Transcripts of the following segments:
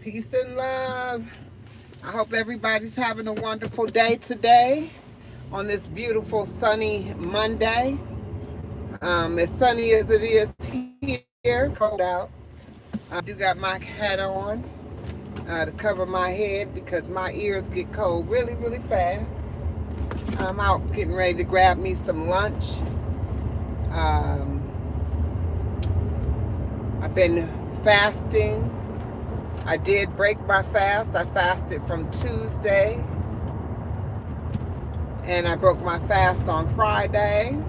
Peace and love. I hope everybody's having a wonderful day today on this beautiful sunny Monday. As sunny as it is here, cold out. I do got my hat on to cover my head because my ears get cold really, really fast. I'm out getting ready to grab me some lunch. I've been fasting. I did break my fast. I fasted from Tuesday, and I broke my fast on Friday.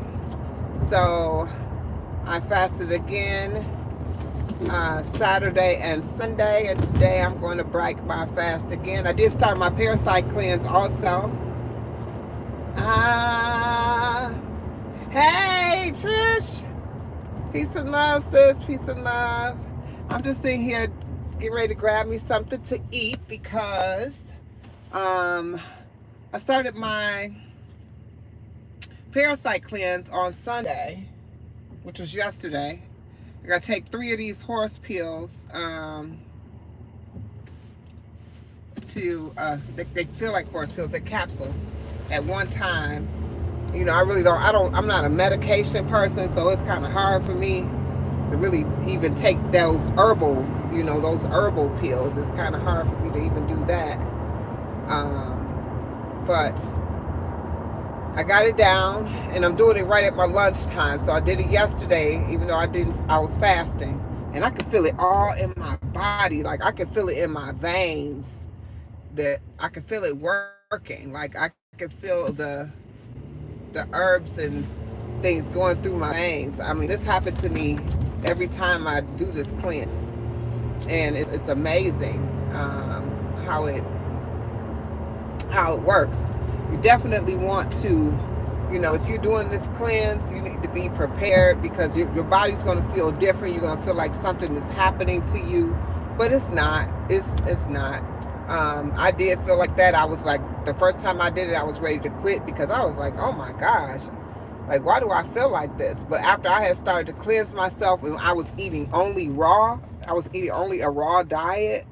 So I fasted again Saturday and Sunday, and today I'm going to break my fast again. I did start my parasite cleanse also. Hey Trish, peace and love, sis. Peace and love. I'm just sitting here getting ready to grab me something to eat because I started my parasite cleanse on Sunday, which was yesterday. I gotta take 3 of these horse pills they feel like horse pills, they're capsules at one time. You know, I'm not a medication person, so it's kind of hard for me to really even take those herbal pills. It's kind of hard for me to even do that. But I got it down, and I'm doing it right at my lunchtime. So I did it yesterday, even though I was fasting, and I could feel it all in my body. Like I could feel it in my veins. That I could feel it working. Like I could feel the herbs and things going through my veins. I mean, this happened to me every time I do this cleanse, and it's amazing how it works. You definitely want to, if you're doing this cleanse, you need to be prepared because your body's going to feel different. You're going to feel like something is happening to you, but it's not. It's not. I did feel like that. I was like, the first time I did it, I was ready to quit because I was like, oh my gosh, like, why do I feel like this? But after I had started to cleanse myself and I was eating only raw, I was eating only a raw diet.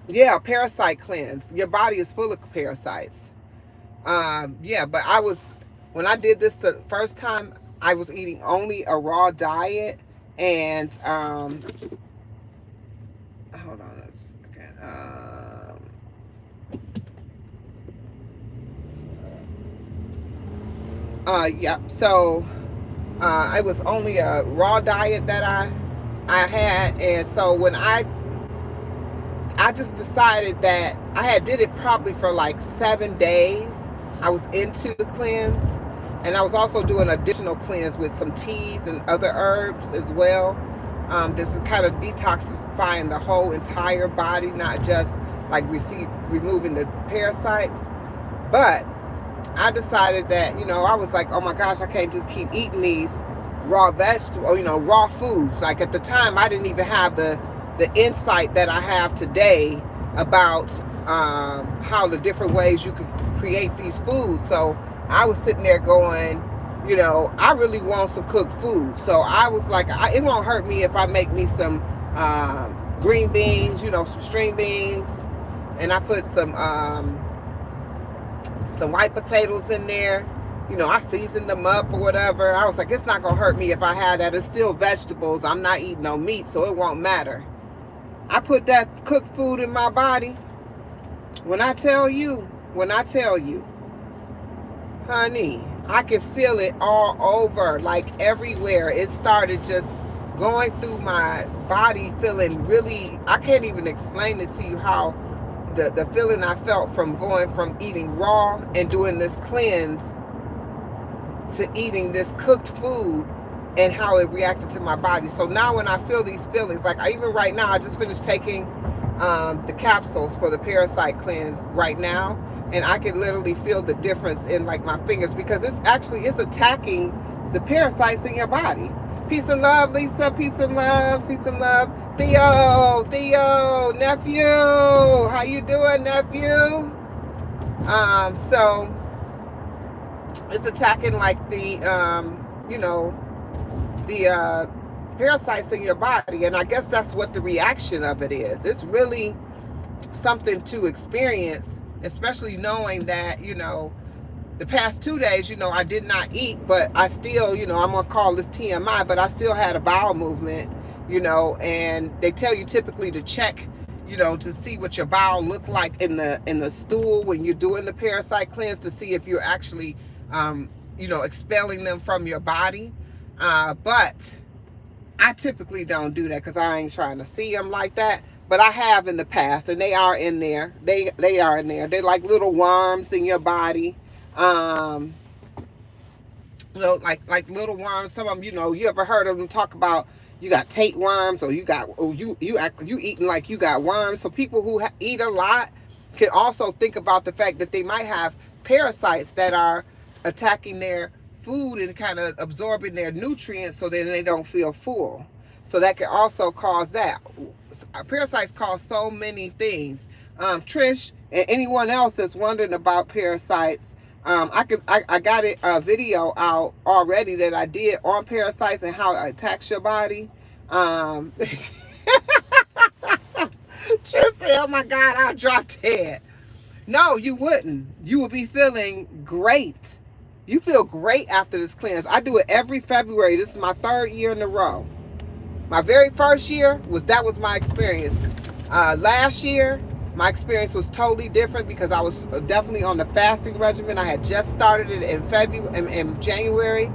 Yeah, parasite cleanse. Your body is full of parasites. Yeah, but when I did this the first time, I was eating only a raw diet. And, hold on a second. Yeah, so it was only a raw diet that I had. And so when I just decided that I did it probably for like 7 days. I was into the cleanse, and I was also doing additional cleanse with some teas and other herbs as well. This is kind of detoxifying the whole entire body, not just like removing the parasites. But I decided that, I was like, oh my gosh, I can't just keep eating these raw vegetables, raw foods. Like at the time, I didn't even have the insight that I have today about how the different ways you could create these foods. So I was sitting there going, I really want some cooked food. So I was like, it won't hurt me if I make me some green beans, some string beans, and I put some white potatoes in there. I seasoned them up or whatever. I was like, it's not going to hurt me if I have that. It's still vegetables. I'm not eating no meat, so it won't matter. I put that cooked food in my body. When I tell you, honey, I could feel it all over, like everywhere. It started just going through my body, feeling really, I can't even explain it to you how the feeling I felt from going from eating raw and doing this cleanse to eating this cooked food, and how it reacted to my body. So now when I feel these feelings, like even right now, I just finished taking the capsules for the parasite cleanse right now, and I can literally feel the difference in like my fingers, because it's attacking the parasites in your body. Peace and love, Lisa. Peace and love. Peace and love. Theo, nephew. How you doing, nephew? So it's attacking like the parasites in your body. And I guess that's what the reaction of it is. It's really something to experience, especially knowing that, you know, the past 2 days, you know, I did not eat, but I still, you know, I'm going to call this TMI, but I still had a bowel movement, you know, and they tell you typically to check, you know, to see what your bowel look like in the stool when you're doing the parasite cleanse, to see if you're actually, you know, expelling them from your body. But I typically don't do that because I ain't trying to see them like that. But I have in the past, and they are in there. They are in there. They're like little worms in your body. You know, like little worms. Some of them, you know, you ever heard of them talk about you got tapeworms, or you got, or you eating like you got worms. So people who eat a lot can also think about the fact that they might have parasites that are attacking their food and kind of absorbing their nutrients, so that they don't feel full. So that can also cause that. Parasites cause so many things. Trish and anyone else that's wondering about parasites, I got a video out already that I did on parasites and how it attacks your body. Trish said, "Oh my God, I dropped dead." No, you wouldn't. You would be feeling great. You feel great after this cleanse. I do it every February. This is my 3rd year in a row. My very first year that was my experience. Last year, my experience was totally different because I was definitely on the fasting regimen. I had just started it in January,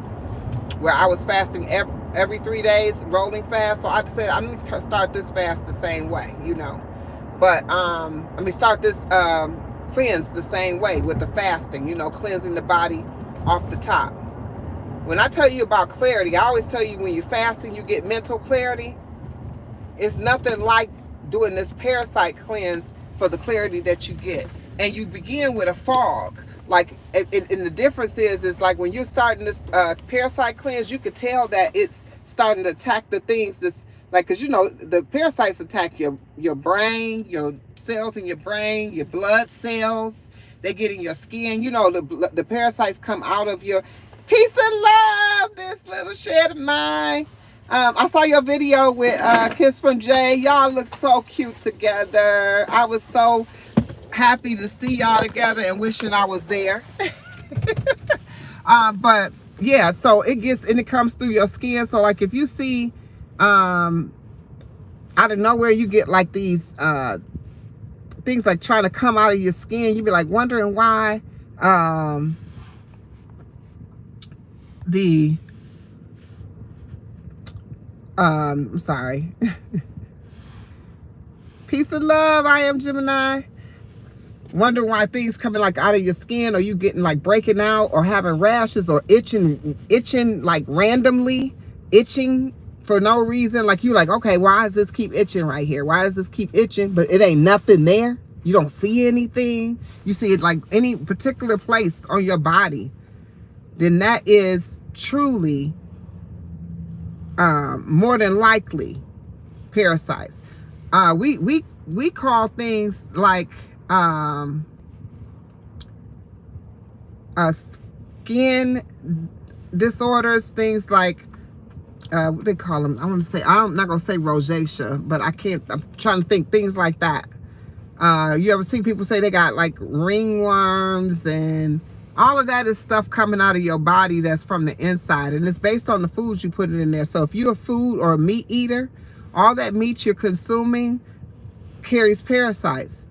where I was fasting every 3 days, rolling fast. So I just said, I'm going to start this fast the same way, you know. But start this cleanse the same way with the fasting, you know, cleansing the body off the top. When I tell you about clarity, I always tell you when you're fasting, you get mental clarity. It's nothing like doing this parasite cleanse for the clarity that you get. And you begin with a fog. Like, and the difference is like when you're starting this parasite cleanse, you could tell that it's starting to attack the things that's like, because you know, the parasites attack your brain, your cells in your brain, your blood cells. They get in your skin. You know, the parasites come out of your... Peace and love, this little shed of mine. I saw your video with Kiss from Jay. Y'all look so cute together. I was so happy to see y'all together and wishing I was there. But yeah, so it comes through your skin. So like if you see out of nowhere, you get like these things like trying to come out of your skin, you be like wondering why. I'm sorry. Peace and love. I am Gemini. Wonder why things coming like out of your skin, or you getting like breaking out, or having rashes, or itching like randomly, itching for no reason. Like you like, okay, why does this keep itching right here? Why does this keep itching? But it ain't nothing there. You don't see anything. You see it like any particular place on your body. Then that is truly more than likely parasites. We call things like skin disorders, things like what they call them. I'm not gonna say rosacea, but I'm trying to think things like that. You ever see people say they got like ringworms, and all of that is stuff coming out of your body that's from the inside, and it's based on the foods you put in there. So if you're a food or a meat eater, all that meat you're consuming carries parasites.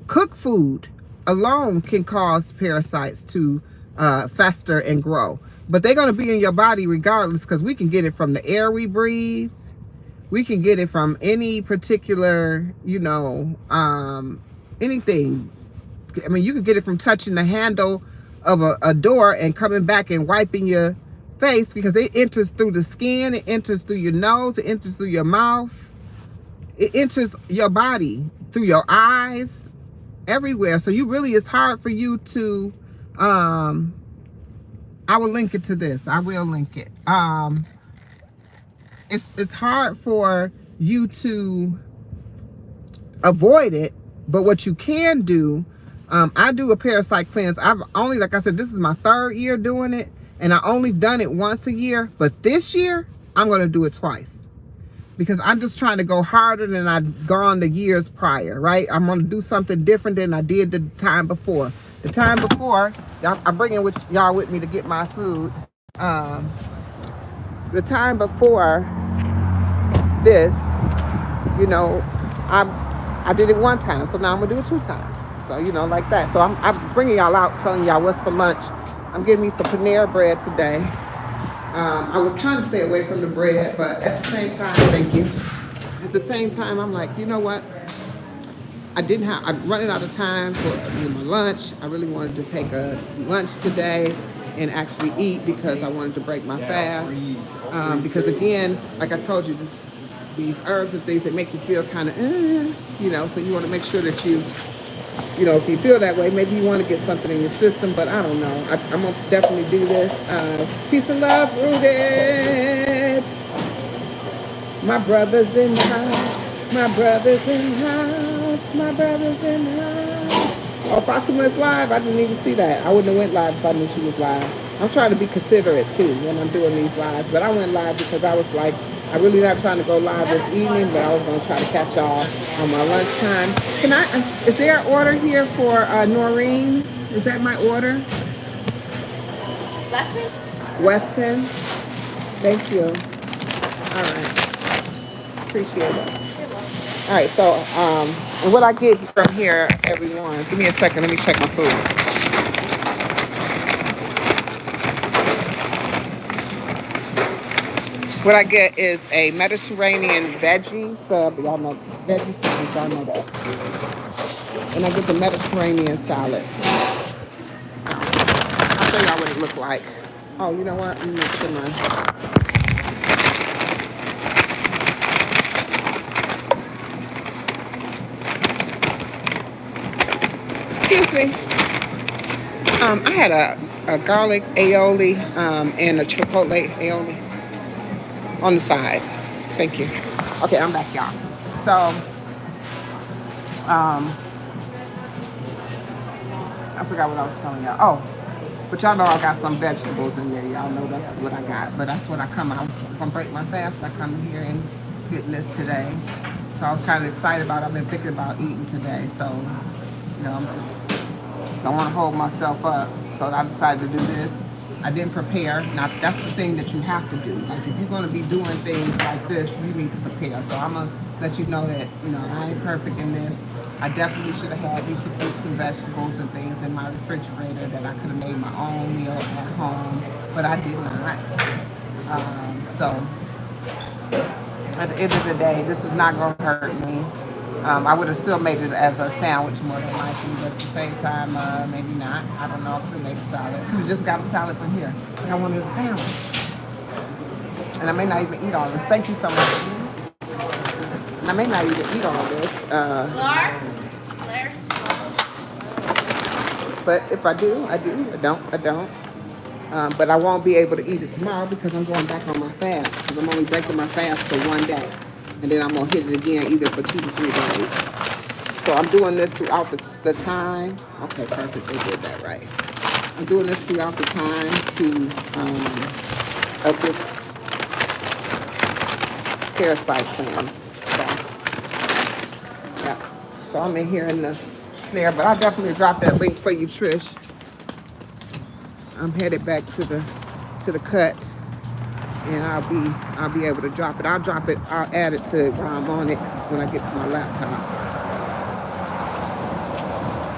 Cooked food alone can cause parasites to fester and grow, but they're going to be in your body regardless, because we can get it from the air we breathe. We can get it from any particular, you know, anything. I mean, you can get it from touching the handle of a door and coming back and wiping your face, because it enters through the skin, it enters through your nose, it enters through your mouth, it enters your body through your eyes, everywhere. So it's hard for you to, I will link it to this. I will link it. It's hard for you to avoid it, but what you can do, I do a parasite cleanse. I've only, like I said, this is my 3rd year doing it, and I only done it once a year. But this year, I'm going to do it twice. Because I'm just trying to go harder than I've gone the years prior, right? I'm going to do something different than I did the time before. The time before, I'm bringing y'all with me to get my food. The time before this, you know, I did it one time, so now I'm gonna do it 2 times. So, you know, like that. So I'm bringing y'all out, telling y'all what's for lunch. I'm getting me some Panera bread today. I was trying to stay away from the bread, but at the same time, thank you. At the same time, I'm like, you know what? I'm running out of time for my lunch. I really wanted to take a lunch today and actually eat because I wanted to break my fast. Because again, like I told you, these herbs and things that make you feel kind of, you know, so you want to make sure that you know, if you feel that way, maybe you want to get something in your system, but I don't know. I'm going to definitely do this. Peace and love, Rooted. My brother's in the house. My brother's in the house. My brother's in the house. Oh, Fatima's live. I didn't even see that. I wouldn't have went live if I knew she was live. I'm trying to be considerate too when I'm doing these lives, but I went live because I was like, I really not trying to go live this evening, but I was going to try to catch y'all on my lunchtime. Is there an order here for Norene? Is that my order? Weston? Thank you. All right. Appreciate it. All right, so, and what I get from here, everyone, give me a second, let me check my food. What I get is a Mediterranean veggie sub. Y'all know veggie sandwich, y'all know that. And I get the Mediterranean salad. So I'll show y'all what it looked like. Oh, you know what? Let me make sure mine. Excuse me. I had a garlic aioli and a chipotle aioli on the side. Thank you. Okay, I'm back, y'all. So, I forgot what I was telling y'all. Oh, but y'all know I got some vegetables in there. Y'all know that's what I got. But that's what I was gonna break my fast. I come here and getting this today. So I was kind of excited about it. I've been thinking about eating today. So, you know, I'm just don't want to hold myself up. So I decided to do this. I didn't prepare. Now, that's the thing that you have to do. Like, if you're going to be doing things like this, you need to prepare. So I'm going to let you know that, you know, I ain't perfect in this. I definitely should have had me some fruits and vegetables and things in my refrigerator that I could have made my own meal at home, but I did not. So at the end of the day, this is not going to hurt me. I would have still made it as a sandwich more than likely, but at the same time, maybe not. I don't know. I could have made a salad. I could have just got a salad from here. But I wanted a sandwich. And I may not even eat all this. Thank you so much. And I may not even eat all this. But if I do, I do. I don't. But I won't be able to eat it tomorrow because I'm going back on my fast. Because I'm only breaking my fast for 1 day. And then I'm going to hit it again either for 2 to 3 days. So I'm doing this throughout the time. Okay, perfect. They did that right. I'm doing this throughout the time of this parasite plan. So, yeah. So I'm in here in the snare, but I'll definitely drop that link for you, Trish. I'm headed back to the cut. And I'll be able to drop it. I'll add it to while I'm on it when I get to my laptop.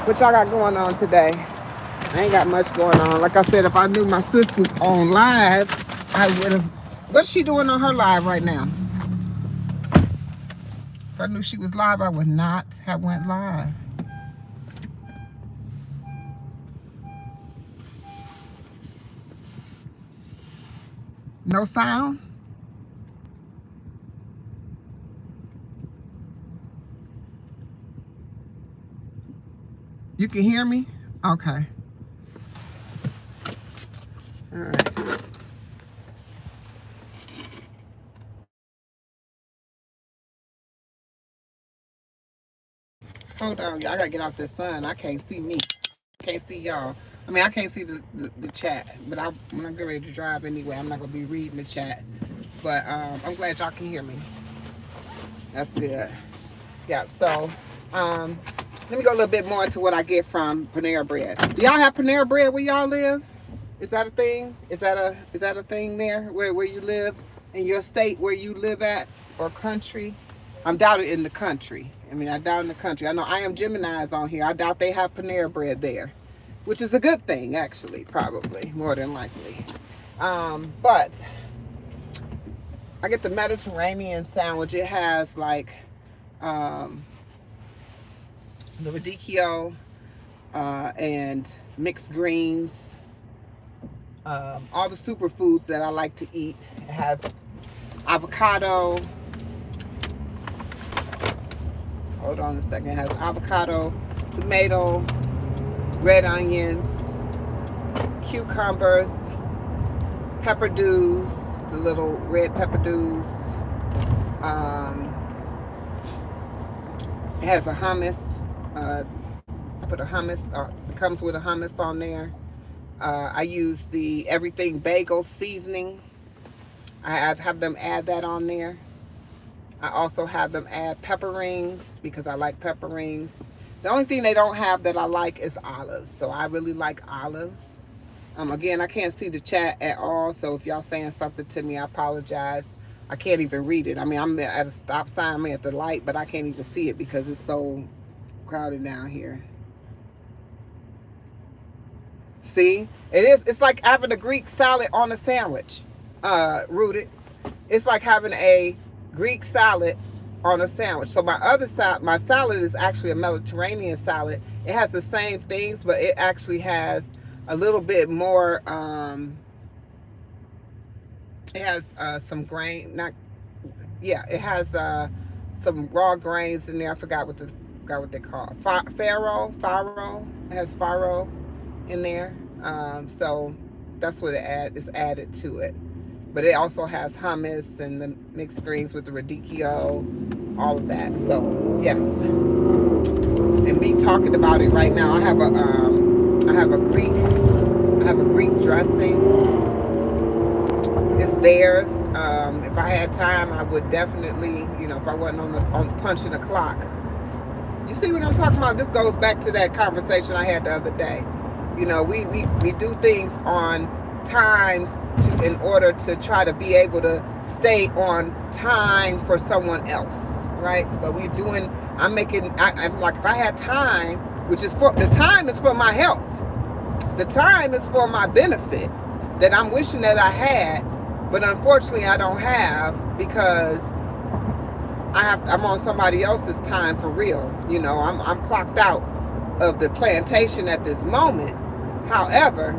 What y'all got going on today? I ain't got much going on. Like I said, if I knew my sis was on live, I would have. What's she doing on her live right now? If I knew she was live, I would not have went live. No sound? You can hear me? Okay. All right. Hold on, y'all. I gotta get off the sun. I can't see me. Can't see y'all. I mean, I can't see the chat, but when I get ready to drive anyway, I'm not gonna be reading the chat. but I'm glad y'all can hear me. That's good. Yeah, so let me go a little bit more into what I get from Panera Bread. Do y'all have Panera Bread where y'all live? Is that a thing? Is that a thing there where you live, in your state where you live at, or country? I'm doubted in the country. I mean, I doubt in the country. I know I am Gemini's on here. I doubt they have Panera Bread there, which is a good thing, actually, probably, more than likely. But I get the Mediterranean sandwich. It has like the radicchio and mixed greens, all the superfoods that I like to eat. It has avocado. Hold on a second. It has avocado, tomato, red onions, cucumbers, pepper dews, the little red pepper dews. It has a hummus. I put a hummus. It comes with a hummus on there. I use the everything bagel seasoning. I have them add that on there. I also have them add pepper rings because I like pepper rings. The only thing they don't have that I like is olives. So I really like olives. Again, I can't see the chat at all. So if y'all saying something to me, I apologize. I can't even read it. I mean, I'm at a stop sign. I'm at the light, but I can't even see it because it's so crowded down here. See, it's like having a Greek salad on a sandwich, Rooted. It's like having a Greek salad on a sandwich. So my other side, my salad is actually a Mediterranean salad. It has the same things, but it actually has a little bit more, it has some grain, it has some raw grains in there. I forgot what they call it. Farro. It has farro in there. So that's what is added to it. But it also has hummus and the mixed greens with the radicchio, all of that. So yes, and me talking about it right now, I have a Greek dressing. It's theirs. If I had time, I would definitely, if I wasn't on punching the clock. You see what I'm talking about? This goes back to that conversation I had the other day. We do things on times in order to try to be able to stay on time for someone else, right? So I'm like, if I had time, the time is for my health. The time is for my benefit that I'm wishing that I had, but unfortunately I don't have because I'm on somebody else's time for real. I'm clocked out of the plantation at this moment. However,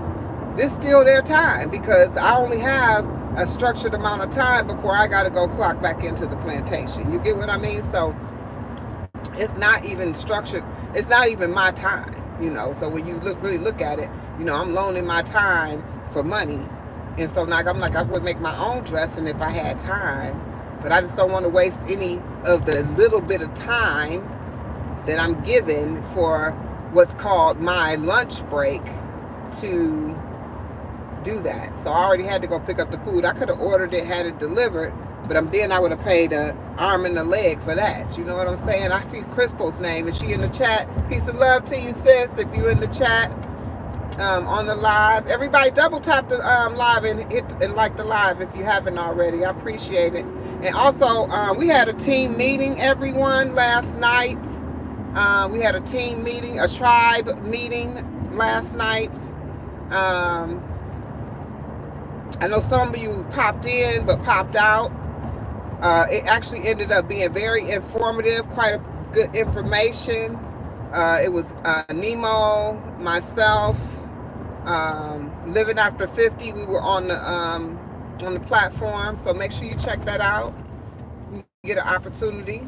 this is still their time because I only have a structured amount of time before I got to go clock back into the plantation. You get what I mean? So it's not even structured. It's not even my time, So when you really look at it, I'm loaning my time for money. And so now I'm like, I would make my own dressing if I had time, but I just don't want to waste any of the little bit of time that I'm given for what's called my lunch break to do that. So I already had to go pick up the food. I could have ordered it, had it delivered, but then I would have paid an arm and a leg for that. You know what I'm saying? I see Crystal's name. Is she in the chat? Peace of love to you, sis. If you're in the chat, on the live, everybody double tap the live and hit and like the live if you haven't already. I appreciate it. And also, we had a team meeting, everyone, last night. We had a team meeting, a tribe meeting last night. I know some of you popped in but popped out. It actually ended up being very informative, quite a good information. It was Nemo, myself, Living After 50. We were on the platform, so make sure you check that out. You get an opportunity.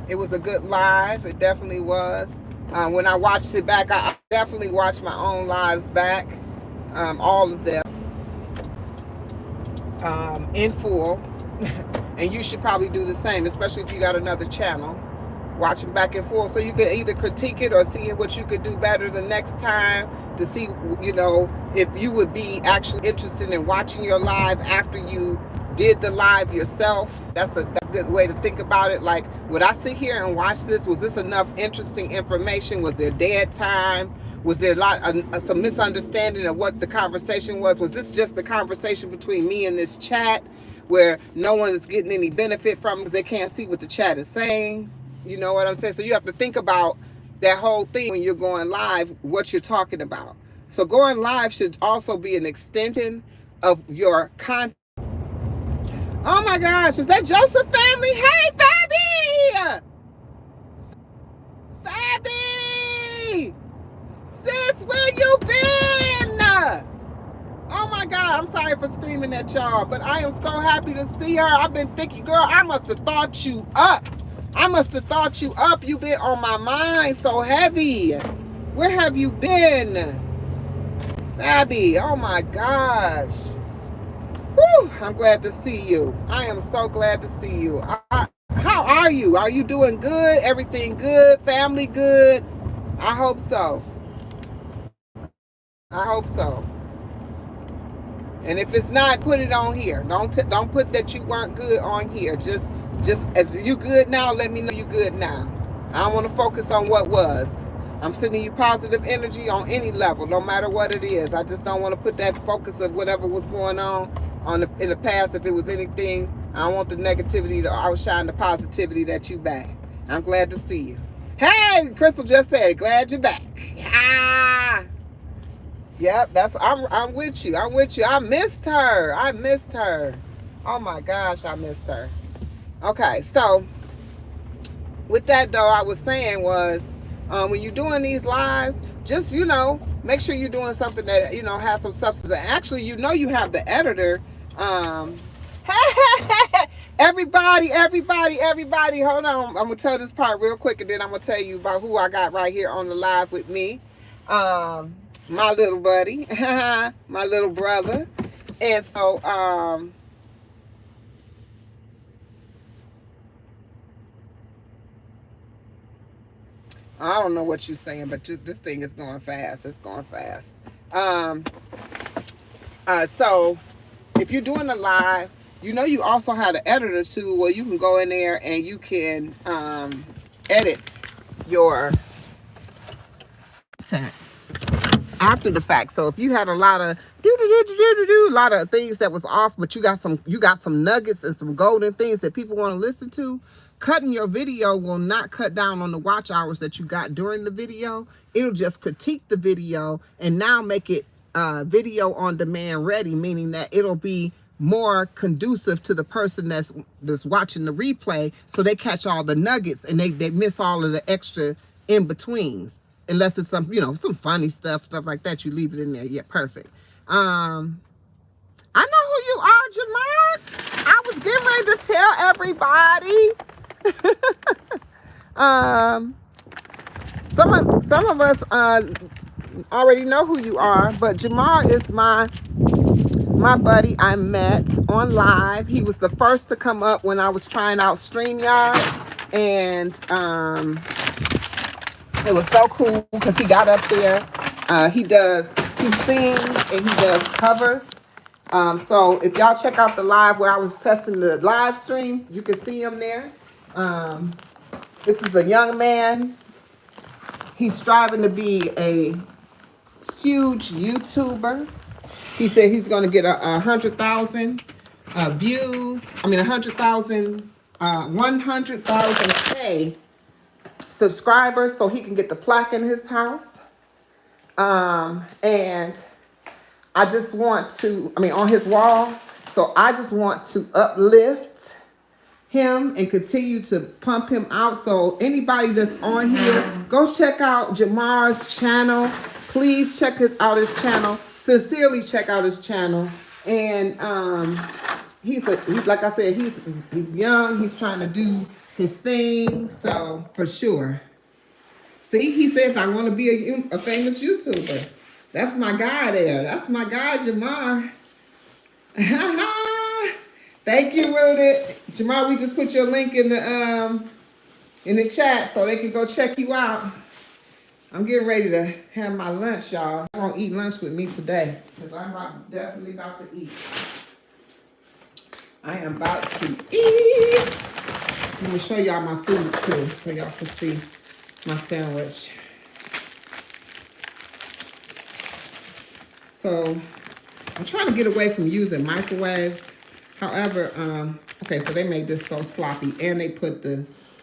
It was a good live. It definitely was. When I watched it back, I definitely watched my own lives back, all of them, in full. And you should probably do the same, especially if you got another channel. Watch them back and forth so you can either critique it or see what you could do better the next time. to see, you know, if you would be actually interested in watching your live after you did the live yourself. That's a good way to think about it. Like, would I sit here and watch this? Was this enough interesting information? Was there dead time? Was there some misunderstanding of what the conversation was? Was this just a conversation between me and this chat where no one is getting any benefit from it because they can't see what the chat is saying? You know what I'm saying? So you have to think about that whole thing when you're going live, what you're talking about. So going live should also be an extension of your content. Oh my gosh, is that Joseph family? Hey, Fabi! Fabi! Sis, where you been? Oh my God, I'm sorry for screaming at y'all, but I am so happy to see her. I've been thinking, girl, I must have thought you up. I must have thought you up. You've been on my mind so heavy. Where have you been? Fabi, oh my gosh. Whew, I'm glad to see you. I am so glad to see you. How are you? Are you doing good? Everything good? Family good? I hope so. I hope so. And if it's not, put it on here. Don't put that you weren't good on here. Just as you good now, let me know you good now. I don't want to focus on what was. I'm sending you positive energy on any level, no matter what it is. I just don't want to put that focus of whatever was going on in the past. If it was anything, I don't want the negativity to outshine the positivity that you back. I'm glad to see you. Hey, Crystal just said, glad you're back. Ah. Yep, I'm with you. I'm with you. I missed her. Oh my gosh, I missed her. Okay, so with that though, I was saying was when you're doing these lives, just, you know, make sure you're doing something that, you know, has some substance. And actually, you know, you have the editor. Everybody, hold on. I'm gonna tell this part real quick, and then I'm gonna tell you about who I got right here on the live with me. My little buddy, my little brother. And so I don't know what you're saying, but this thing is going fast. It's going fast. So if you're doing a live, you know, you also have an editor tool where you can go in there and you can edit your content after the fact. So if you had a lot of things that was off, but you got some nuggets and some golden things that people want to listen to, cutting your video will not cut down on the watch hours that you got during the video. It'll just critique the video and now make it video on demand ready, meaning that it'll be more conducive to the person that's watching the replay, so they catch all the nuggets and they miss all of the extra in betweens. Unless it's some, you know, some funny stuff like that, you leave it in there. Yeah, perfect. I know who you are, Jamar. I was getting ready to tell everybody. Some of us already know who you are, but Jamar is my buddy I met on live. He was the first to come up when I was trying out StreamYard, and it was so cool because he got up there. He sings and he does covers. So if y'all check out the live where I was testing the live stream, you can see him there. This is a young man. He's striving to be a huge YouTuber. He said he's going to get 100,000 views. I mean, 100,000K subscribers so he can get the plaque in his house. And I just want to, on his wall. So I just want to uplift him and continue to pump him out. So anybody that's on here, go check out Jamar's channel. Please check out his channel. Sincerely check out his channel. And he's like I said, he's young. He's trying to do his thing. So for sure. See, he says, I want to be a famous YouTuber. That's my guy there. That's my guy, Jamar. Thank you, Rooted. Jamar, we just put your link in the chat so they can go check you out. I'm getting ready to have my lunch, y'all. I'm gonna eat lunch with me today because I'm definitely about to eat. I am about to eat. Let me show y'all my food too so y'all can see my sandwich. So I'm trying to get away from using microwaves. However, okay, so they made this so sloppy and they put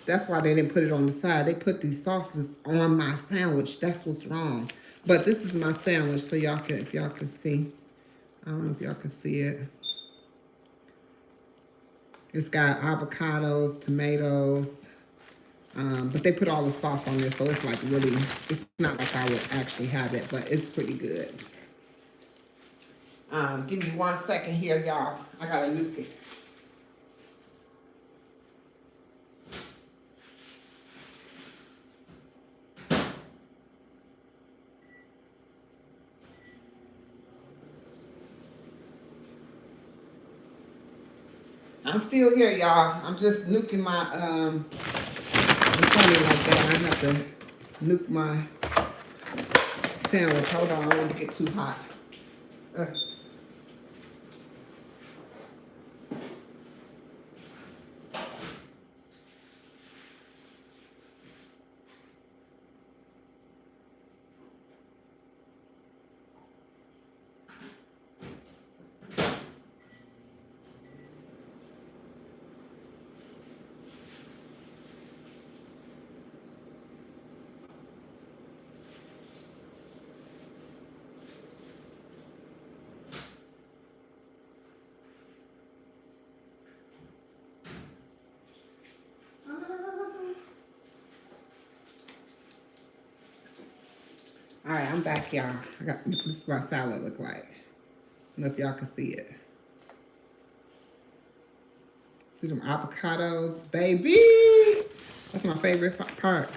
that's why they didn't put it on the side. They put these sauces on my sandwich. That's what's wrong. But this is my sandwich, so y'all can, if y'all can see. I don't know if y'all can see it. It's got avocados, tomatoes, but they put all the sauce on there, so it's like really, it's not like I would actually have it, but it's pretty good. Give me 1 second here, y'all. I gotta nuke it. I'm still here, y'all. I'm just nuking my, I'm funny like that. I have to nuke my sandwich. Hold on, I don't want to get too hot. All right, I'm back, y'all. This is what my salad look like. I don't know if y'all can see it. See them avocados, baby. That's my favorite part.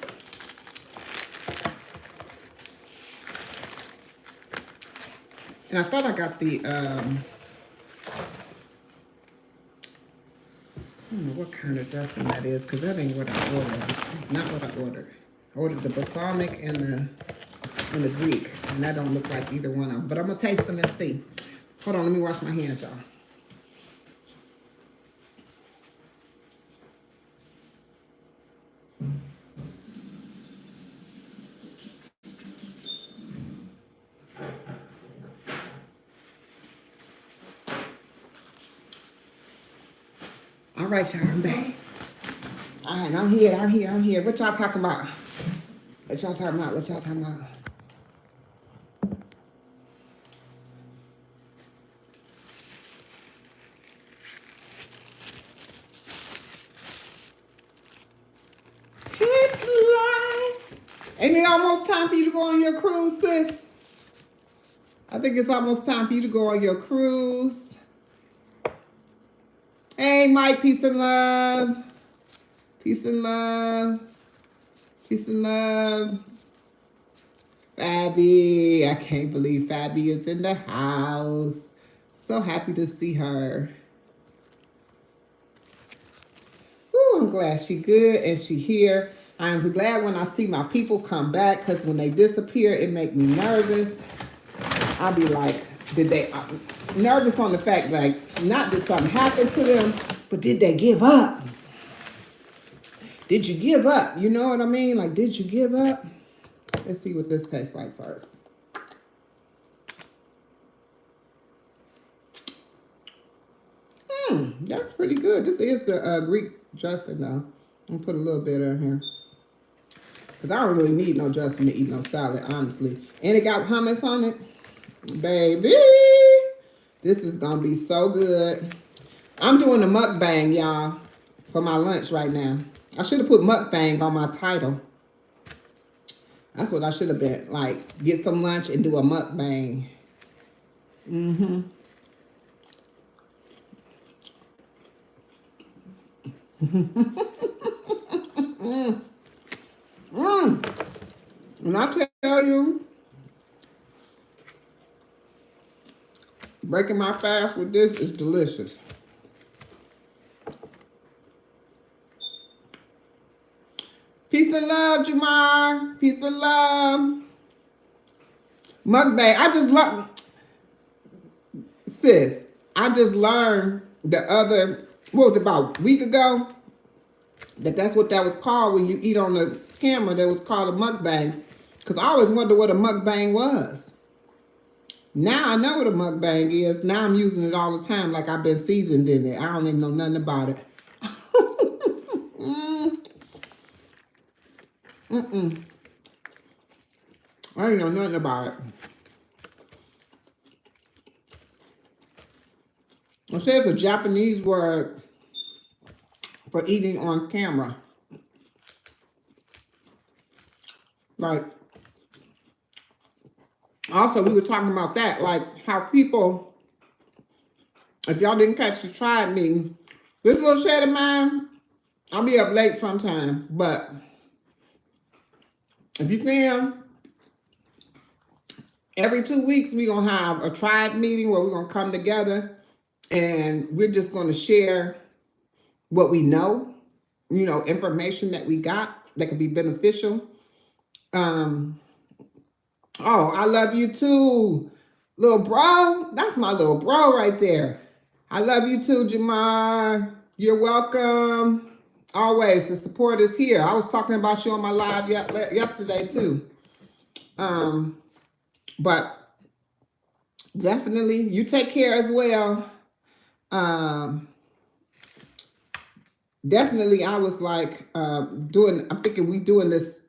And I thought I got the, I don't know what kind of dressing that is, because that ain't what I ordered. It's not what I ordered. I ordered the balsamic and the Greek, and that don't look like either one of them. But I'm gonna taste them and see. Hold on, let me wash my hands, y'all. All right, y'all, I'm back. All right, I'm here. What y'all talking about? What y'all talking about? It's life. Ain't it almost time for you to go on your cruise, sis? I think it's almost time for you to go on your cruise. Hey, Mike, peace and love. Peace and love. Peace and love. Fabi, I can't believe Fabi is in the house. So happy to see her. Ooh, I'm glad she good and she here. I'm so glad when I see my people come back, because when they disappear, it make me nervous. I'll be like, nervous on the fact, like, not that something happened to them, but did they give up? Did you give up? You know what I mean? Like, did you give up? Let's see what this tastes like first. That's pretty good. This is the Greek dressing, though. I'm gonna put a little bit in here, because I don't really need no dressing to eat no salad, honestly. And it got hummus on it. Baby, this is gonna be so good. I'm doing a mukbang, y'all, for my lunch right now. I should have put mukbang on my title. That's what I should have been. Like, get some lunch and do a mukbang. And I tell you, breaking my fast with this is delicious. Peace and love, Jamar. Peace and love. Mukbang. I just love, sis. I just learned the other, what was it, about a week ago, that's what that was called when you eat on the camera. That was called a mukbangs. Because I always wondered what a mukbang was. Now I know what a mukbang is. Now I'm using it all the time like I've been seasoned in it. I don't even know nothing about it. I don't know nothing about it. It says a Japanese word for eating on camera. Like, also we were talking about that, like how people, if y'all didn't catch the tribe meeting, this little shed of mine, I'll be up late sometime, but if you can, every 2 weeks we're gonna have a tribe meeting where we're gonna come together and we're just gonna share what we know, information that we got that could be beneficial. Oh, I love you too, little bro. That's my little bro right there. I love you too, Jamar. You're welcome. Always, the support is here. I was talking about you on my live yesterday too. But definitely, you take care as well. Definitely, I was like I'm thinking we doing this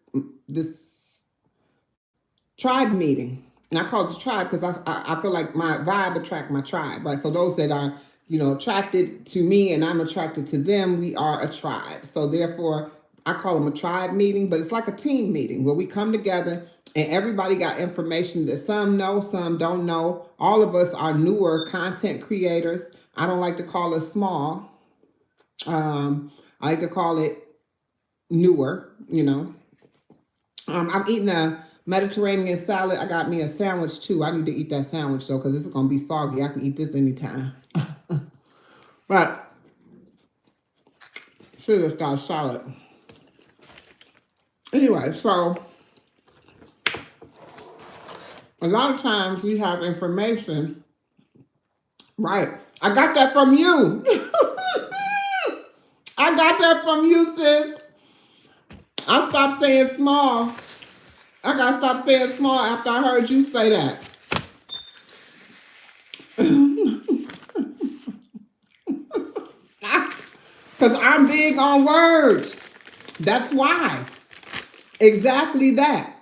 tribe meeting. And I call it the tribe because I feel like my vibe attract my tribe, right? So those that are, attracted to me and I'm attracted to them, we are a tribe. So therefore, I call them a tribe meeting, but it's like a team meeting where we come together and everybody got information that some know, some don't know. All of us are newer content creators. I don't like to call it small. I like to call it newer, I'm eating a Mediterranean salad. I got me a sandwich too. I need to eat that sandwich though because it's going to be soggy. I can eat this anytime. But should have got a salad. Anyway, so a lot of times we have information. Right. I got that from you. I got that from you, sis. I stopped saying small. I got to stop saying small after I heard you say that. Because I'm big on words. That's why. Exactly that.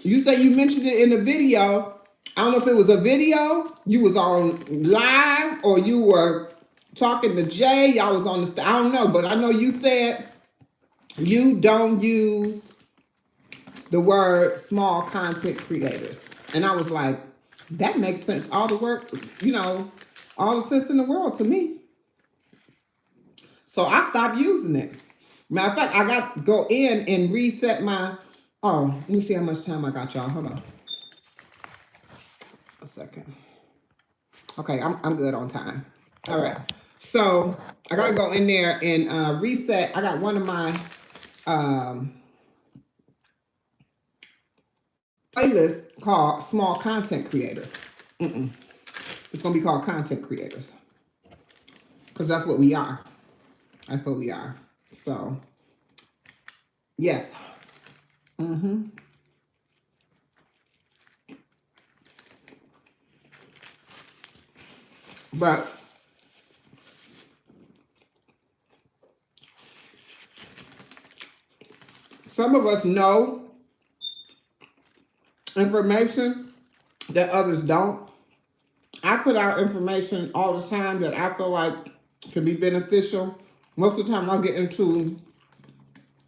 You say you mentioned it in a video. I don't know if it was a video, you was on live, or you were talking to Jay. Y'all was on the, I don't know, but I know you said you don't use the word small content creators. And I was like, that makes sense. All the work, all the sense in the world to me. So I stopped using it. Matter of fact, I got to go in and reset my, let me see how much time I got, y'all. Hold on. A second. Okay, I'm good on time. All right. So I got to go in there and reset. I got one of my playlists called Small Content Creators. It's going to be called Content Creators. Because that's what we are. That's what we are. So, yes. But some of us know information that others don't. I put out information all the time that I feel like can be beneficial. Most of the time I'll get into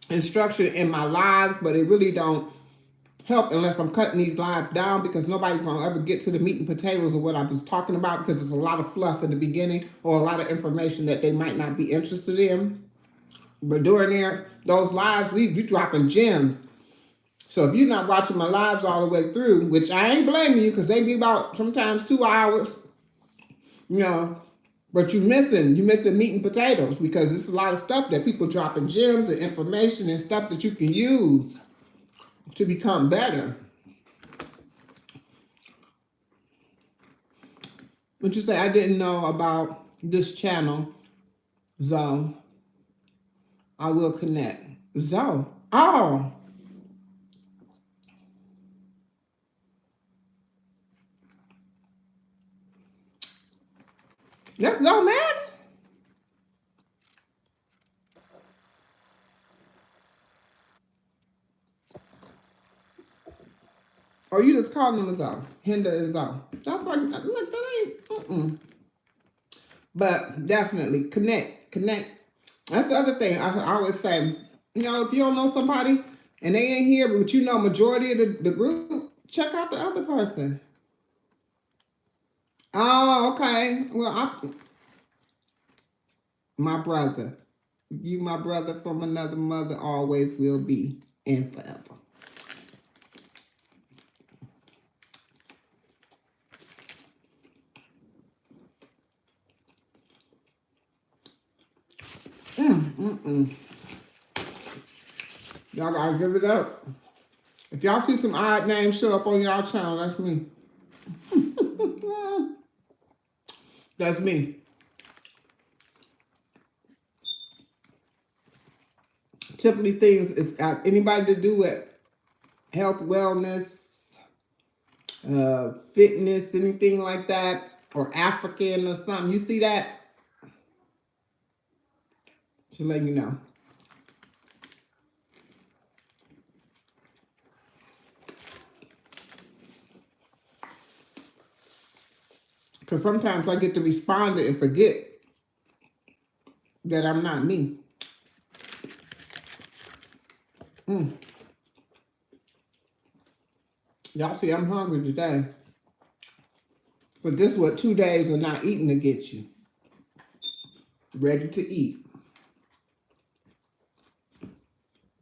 instruction in my lives, but it really don't help unless I'm cutting these lives down, because nobody's going to ever get to the meat and potatoes of what I was talking about, because there's a lot of fluff in the beginning or a lot of information that they might not be interested in. But during those lives, we dropping gems. So if you're not watching my lives all the way through, which I ain't blaming you because they be about sometimes 2 hours, But you're missing meat and potatoes, because there's a lot of stuff that people dropping gems and information and stuff that you can use to become better. What you say? I didn't know about this channel, Zoe. I will connect. Zoe. Oh. That's Zoe, man. Or you just calling him a Zoe. Hinda is Zoe. That's like, look, that ain't, But definitely connect. That's the other thing. I always say, you know, if you don't know somebody and they ain't here, but you know majority of the group, check out the other person. Oh, okay. Well, my brother. You my brother from another mother, always will be and forever. Y'all gotta give it up. If y'all see some odd names show up on y'all channel, that's me. That's me. Typically things it's got anybody to do with health, wellness, fitness, anything like that, or African or something. You see that? Should let you know. Because sometimes I get to respond and forget that I'm not me. Y'all see I'm hungry today. But this is what 2 days of not eating to get you. Ready to eat.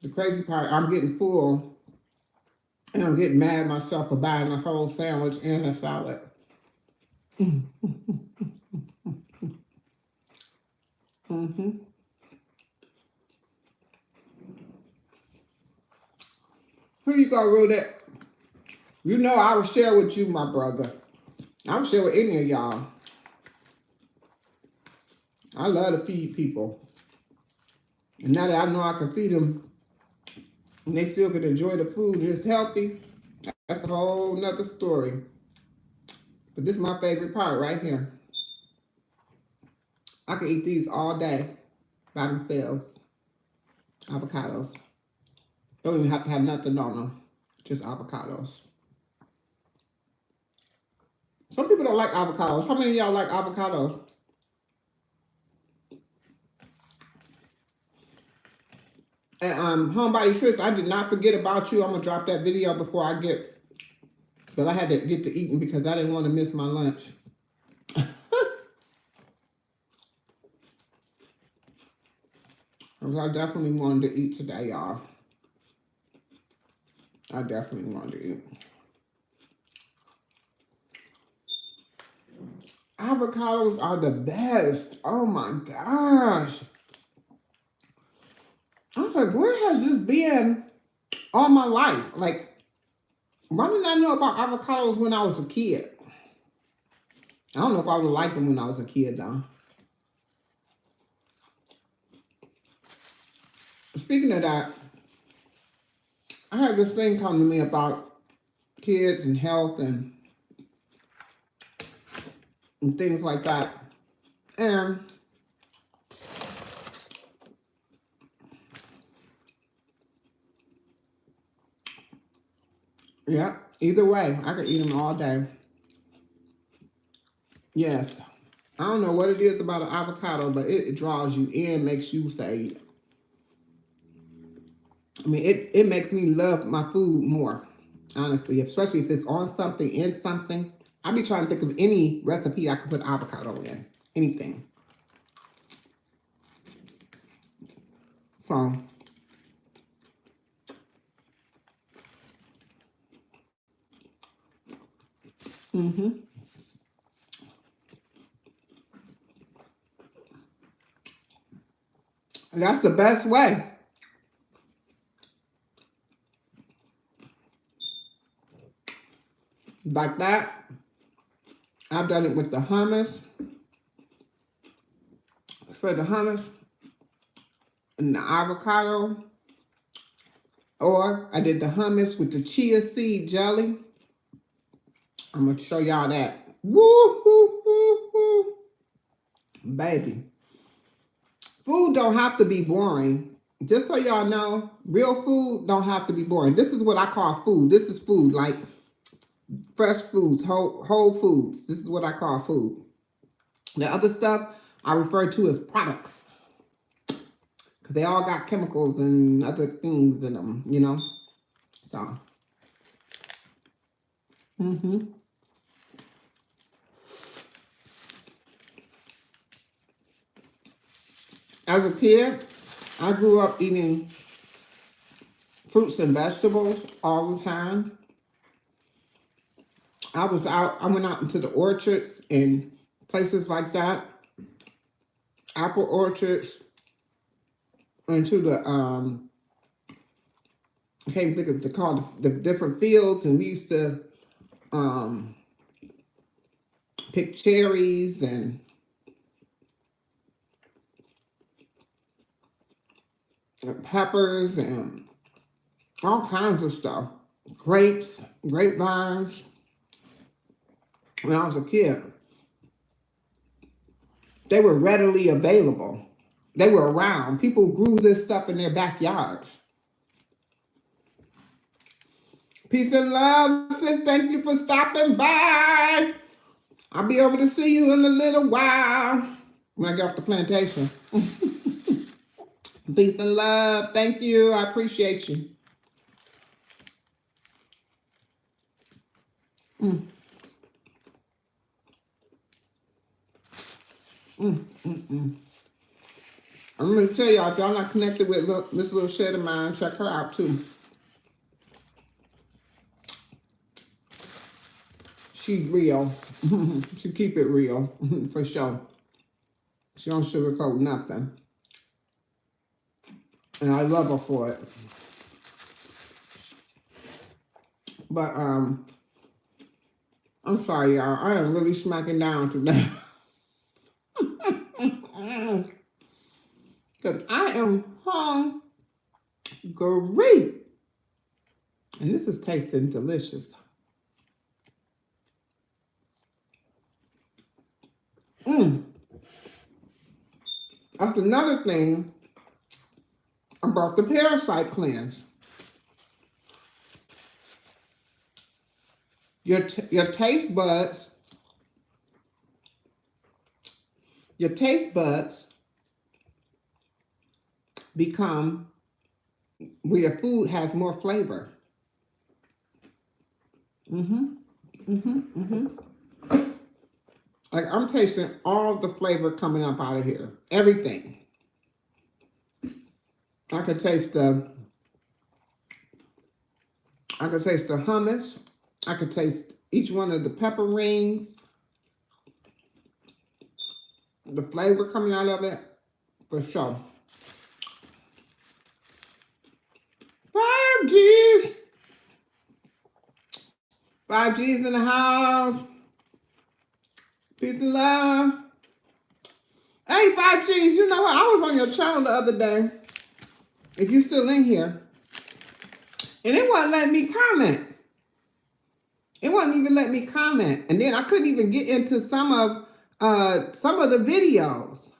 The crazy part, I'm getting full and I'm getting mad at myself for buying a whole sandwich and a salad. Here you go, Rudette. You know I will share with you, my brother. I will share with any of y'all. I love to feed people. And now that I know I can feed them and they still can enjoy the food and it's healthy, that's a whole nother story. But this is my favorite part right here. I can eat these all day by themselves. Avocados. Don't even have to have nothing on them. Just avocados. Some people don't like avocados. How many of y'all like avocados? And Homebody Trish, I did not forget about you. I'm gonna drop that video before I get, but I had to get to eating because I didn't want to miss my lunch. I definitely wanted to eat today, y'all. I definitely wanted to eat. Avocados are the best. Oh my gosh. I was like, where has this been all my life? Like, why didn't I know about avocados when I was a kid? I don't know if I would have liked them when I was a kid, though. Speaking of that, I had this thing come to me about kids and health and things like that. And yeah, either way, I could eat them all day. Yes. I don't know what it is about an avocado, but it draws you in, makes you say, I mean, it makes me love my food more, honestly, especially if it's on something, in something. I be trying to think of any recipe I could put avocado in, anything. So, That's the best way. Like that. I've done it with the hummus. Spread the hummus and the avocado. Or I did the hummus with the chia seed jelly. I'm going to show y'all that. Woo, woo, woo, woo. Baby. Food don't have to be boring. Just so y'all know, real food don't have to be boring. This is what I call food. This is food, like fresh foods, whole foods. This is what I call food. The other stuff I refer to as products. Because they all got chemicals and other things in them, you know. So. As a kid, I grew up eating fruits and vegetables all the time. I went out into the orchards and places like that. Apple orchards, into the, I can't think of what they call the different fields, and we used to pick cherries and peppers and all kinds of stuff. Grapes, grapevines. When I was a kid, they were readily available. They were around. People grew this stuff in their backyards. Peace and love, sis. Thank you for stopping by. I'll be over to see you in a little while when I get off the plantation. Peace and love. Thank you. I appreciate you. I'm going to tell y'all, if y'all not connected with this little shed of mine, check her out too. She's real. She keep it real, for sure. She don't sugarcoat nothing. And I love her for it. But, I'm sorry, y'all. I am really smacking down today. Because I am hungry. And this is tasting delicious. That's another thing about the parasite cleanse. Your taste buds become where your food has more flavor. Like I'm tasting all the flavor coming up out of here. Everything. I could taste the hummus. I could taste each one of the pepper rings. The flavor coming out of it, for sure. 5Gs. 5Gs in the house. Peace and love. Hey, 5Gs, you know what? I was on your channel the other day. If you're still in here. And it wasn't letting me comment. It wasn't even letting me comment. And then I couldn't even get into some of the videos.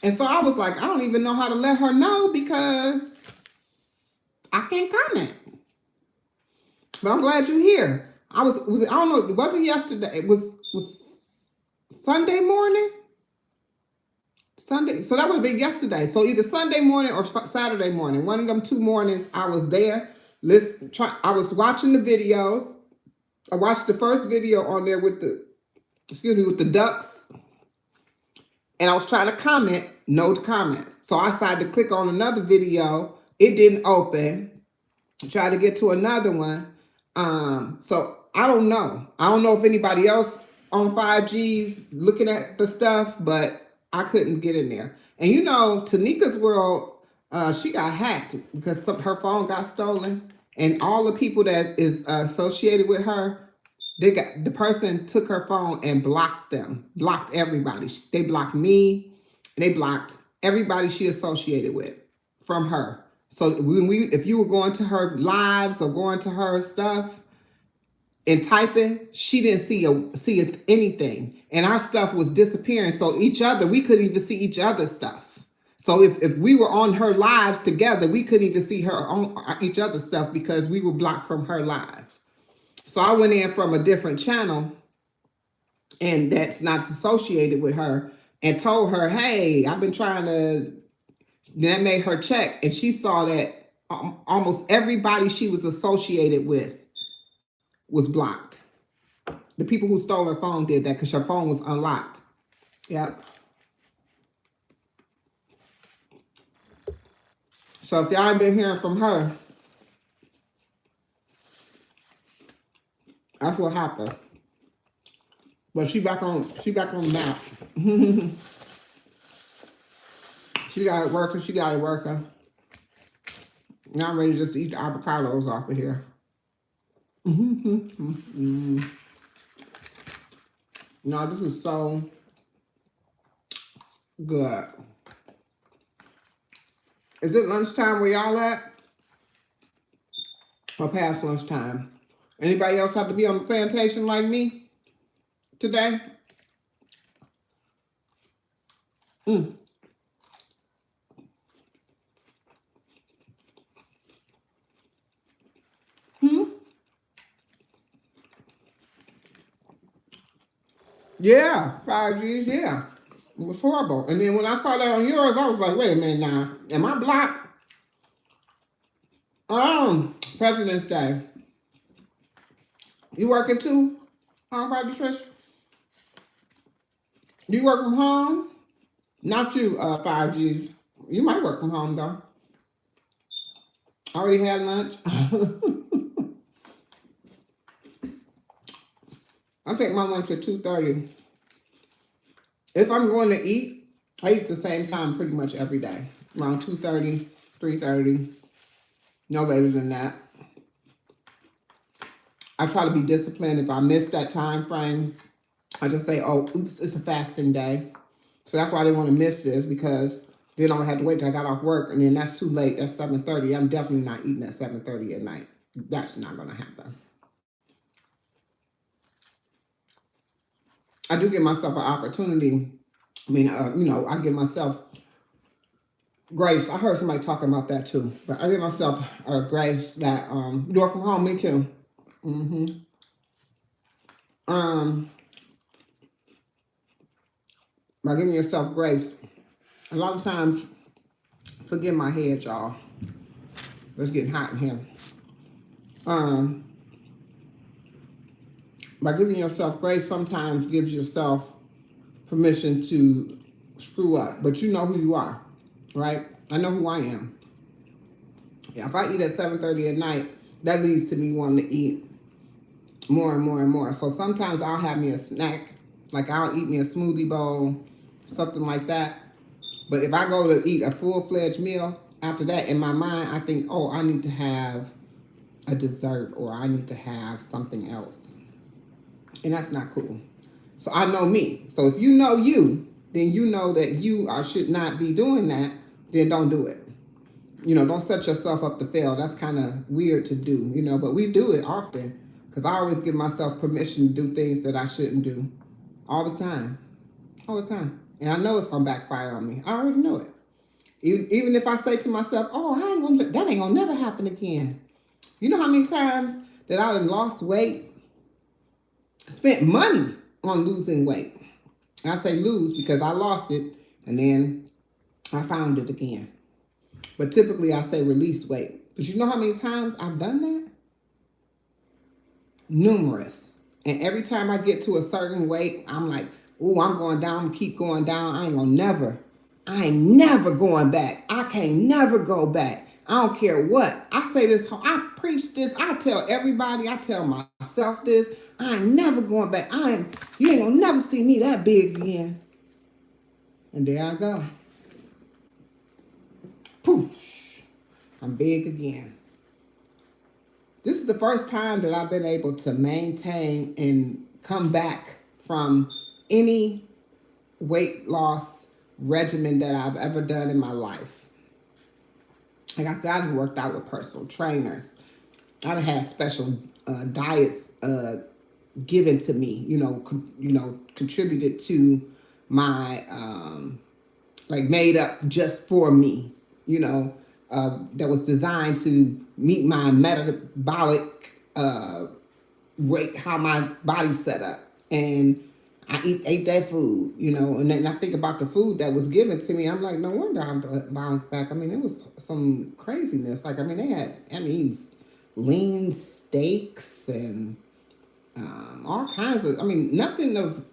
And so I was like, I don't even know how to let her know because I can't comment. But I'm glad you're here. I don't know, it wasn't yesterday. It was Sunday morning? Sunday. So that would have been yesterday. So either Sunday morning or Saturday morning. One of them 2 mornings I was there. I was watching the videos. I watched the first video on there with the ducks. And I was trying to comment, no comments. So I decided to click on another video. It didn't open. Tried to get to another one. So I don't know. I don't know if anybody else on 5Gs looking at the stuff, but I couldn't get in there. And you know, Tanika's world, she got hacked because her phone got stolen, and all the people that is associated with her, the person took her phone and blocked them, blocked everybody. They blocked me, and they blocked everybody she associated with from her. So if you were going to her lives or going to her stuff and typing, she didn't see anything, and our stuff was disappearing. So we couldn't even see each other's stuff. So if we were on her lives together, we couldn't even see her on each other's stuff because we were blocked from her lives. So I went in from a different channel, and that's not associated with her, and told her, hey, I've been trying to. That made her check, and she saw that almost everybody she was associated with was blocked. The people who stole her phone did that because her phone was unlocked. Yep. So if y'all ain't been hearing from her, that's what happened. But she back on the map. She got it working. She got it working. Now I'm ready just to eat the avocados off of here. No, this is so good. Is it lunchtime where y'all at? Or past lunchtime? Anybody else have to be on the plantation like me today? Yeah, 5Gs, yeah. It was horrible. And then when I saw that on yours, I was like, wait a minute now. Am I blocked? President's Day. You working too? Bobby Trish? You work from home? Not you, 5Gs. You might work from home though. Already had lunch. I take my lunch at 2:30. If I'm going to eat, I eat the same time pretty much every day. Around 2:30, 3:30. No later than that. I try to be disciplined. If I miss that time frame, I just say, oh, oops, it's a fasting day. So that's why I didn't want to miss this, because then I would have to wait till I got off work, and then that's too late. That's 7:30. I'm definitely not eating at 7:30 at night. That's not going to happen. I do give myself an opportunity. I mean, I give myself grace. I heard somebody talking about that too, but I give myself grace that you work from home. Me too. By giving yourself grace, a lot of times, forgive my head, y'all. It's getting hot in here. By giving yourself grace, sometimes gives yourself permission to screw up, but you know who you are, right? I know who I am. Yeah, if I eat at 7:30 at night, that leads to me wanting to eat more and more and more. So sometimes I'll have me a snack, like I'll eat me a smoothie bowl, something like that. But if I go to eat a full-fledged meal, after that, in my mind, I think, oh, I need to have a dessert, or I need to have something else. And that's not cool. So I know me. So if you know you, then you know that you should not be doing that, then don't do it. Don't set yourself up to fail. That's kind of weird to do, but we do it often, because I always give myself permission to do things that I shouldn't do all the time. All the time. And I know it's going to backfire on me. I already know it. Even if I say to myself, oh, that ain't going to never happen again. You know how many times that I lost weight, spent money on losing weight. And I say lose because I lost it and then I found it again. But typically I say release weight. But you know how many times I've done that? Numerous. And every time I get to a certain weight, I'm like, oh, I'm going down, keep going down. I ain't never going back. I can't never go back. I don't care what. I say this, I preach this, I tell everybody, I tell myself this, I ain't never going back. You ain't gonna never see me that big again. And there I go. poof, I'm big again. This is the first time that I've been able to maintain and come back from any weight loss regimen that I've ever done in my life. Like I said, I've worked out with personal trainers. I've had special diets given to me, contributed to my, like made up just for me, that was designed to meet my metabolic rate, how my body's set up. And I ate that food, and then I think about the food that was given to me. I'm like, no wonder I'm bounced back. I mean, it was some craziness. Like, they had, lean steaks and all kinds of, the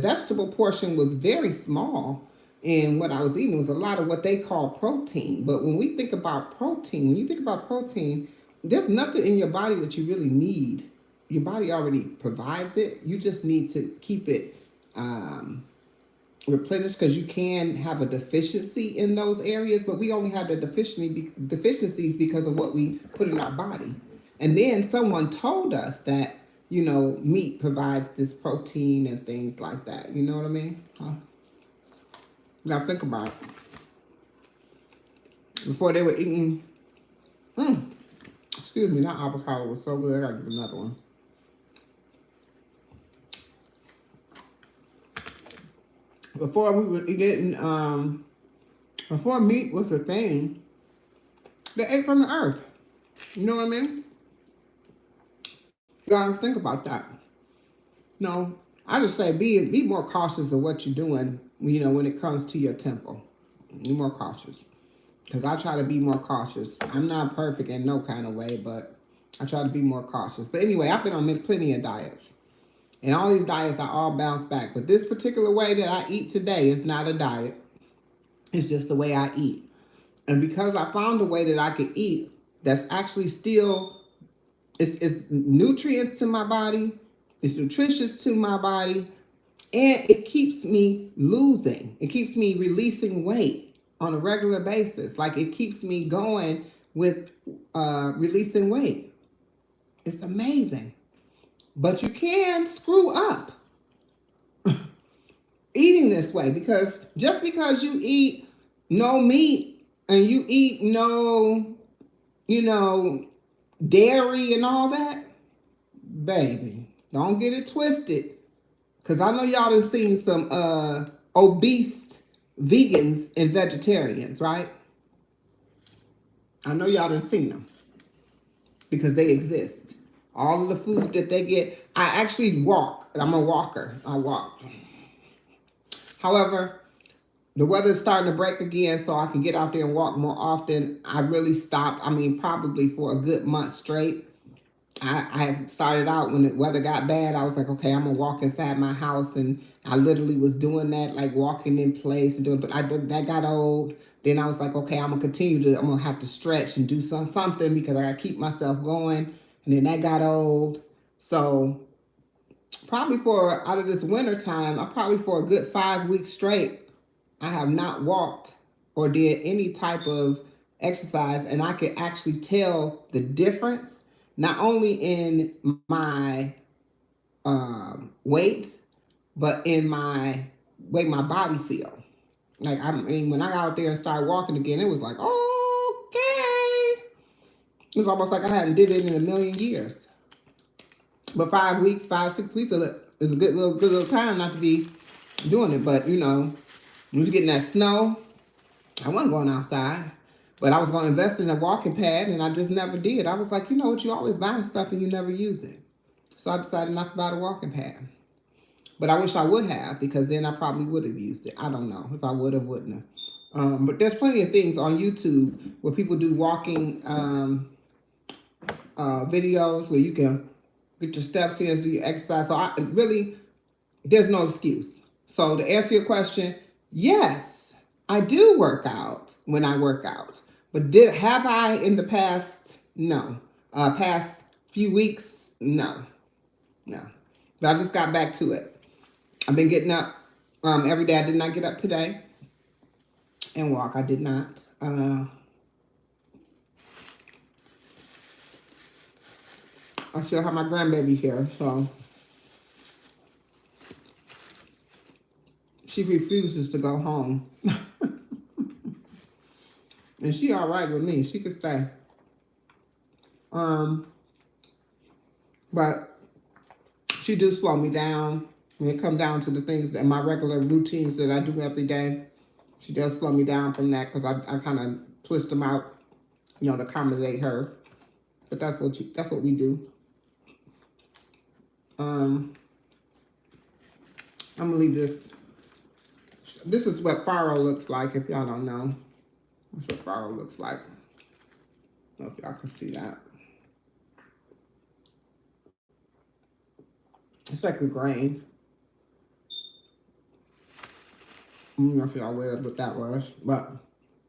vegetable portion was very small. And what I was eating was a lot of what they call protein. But when we think about protein, when you think about protein, there's nothing in your body that you really need. Your body already provides it. You just need to keep it replenished, because you can have a deficiency in those areas, but we only have the deficiencies because of what we put in our body. And then someone told us that, meat provides this protein and things like that. You know what I mean? Now think about it. Before they were eating, excuse me, that avocado was so good. I gotta get another one. Before we were getting, before meat was a thing, they ate from the earth. You know what I mean? You gotta think about that. No, I just say be more cautious of what you're doing, when it comes to your temple. Be more cautious. Because I try to be more cautious. I'm not perfect in no kind of way, but I try to be more cautious. But anyway, I've been on plenty of diets. And all these diets are all bounced back. But this particular way that I eat today is not a diet. It's just the way I eat. And because I found a way that I could eat that's actually still, it's nutrients to my body, it's nutritious to my body, and it keeps me losing. It keeps me releasing weight on a regular basis. Like, it keeps me going with releasing weight. It's amazing. But you can screw up eating this way, because just because you eat no meat and you eat no, dairy and all that, baby, don't get it twisted. Because I know y'all done seen some obese vegans and vegetarians, right? I know y'all done seen them, because they exist. All of the food that they get. I actually walk. I'm a walker. I walk. However, the weather's starting to break again, so I can get out there and walk more often. I really stopped, probably for a good month straight. I started out when the weather got bad. I was like, okay, I'm going to walk inside my house. And I literally was doing that, like walking in place and doing, but that got old. Then I was like, okay, I'm going to have to stretch and do something, because I got to keep myself going. And then that got old. So probably out of this winter time, probably for a good 5 weeks straight, I have not walked or did any type of exercise. And I could actually tell the difference, not only in my weight, but in my way my body feel. Like, when I got out there and started walking again, it was like, okay. It was almost like I hadn't did it in a million years. But 5 weeks, 6 weeks is a good little time not to be doing it. But, when we was getting that snow, I wasn't going outside. But I was going to invest in a walking pad, and I just never did. I was like, you know what, you always buying stuff and you never use it. So I decided not to buy the walking pad. But I wish I would have, because then I probably would have used it. I don't know if I would have, wouldn't have. But there's plenty of things on YouTube where people do walking videos where you can get your steps in, do your exercise. So there's no excuse. So to answer your question, yes, I do work out when I work out. But have I in the past? No. Past few weeks? No. But I just got back to it. I've been getting up every day. I did not get up today and walk. I did not. I still have my grandbaby here, so she refuses to go home. And she all right with me. She could stay. But she do slow me down when it comes down to the things that my regular routines that I do every day. She does slow me down from that because I kind of twist them out, you know, to accommodate her. But that's what we do. I'm gonna leave this. This is what farro looks like. If y'all don't know, that's what farro looks like. I don't know if y'all can see that. It's like a grain. I don't know if y'all aware of what that was, but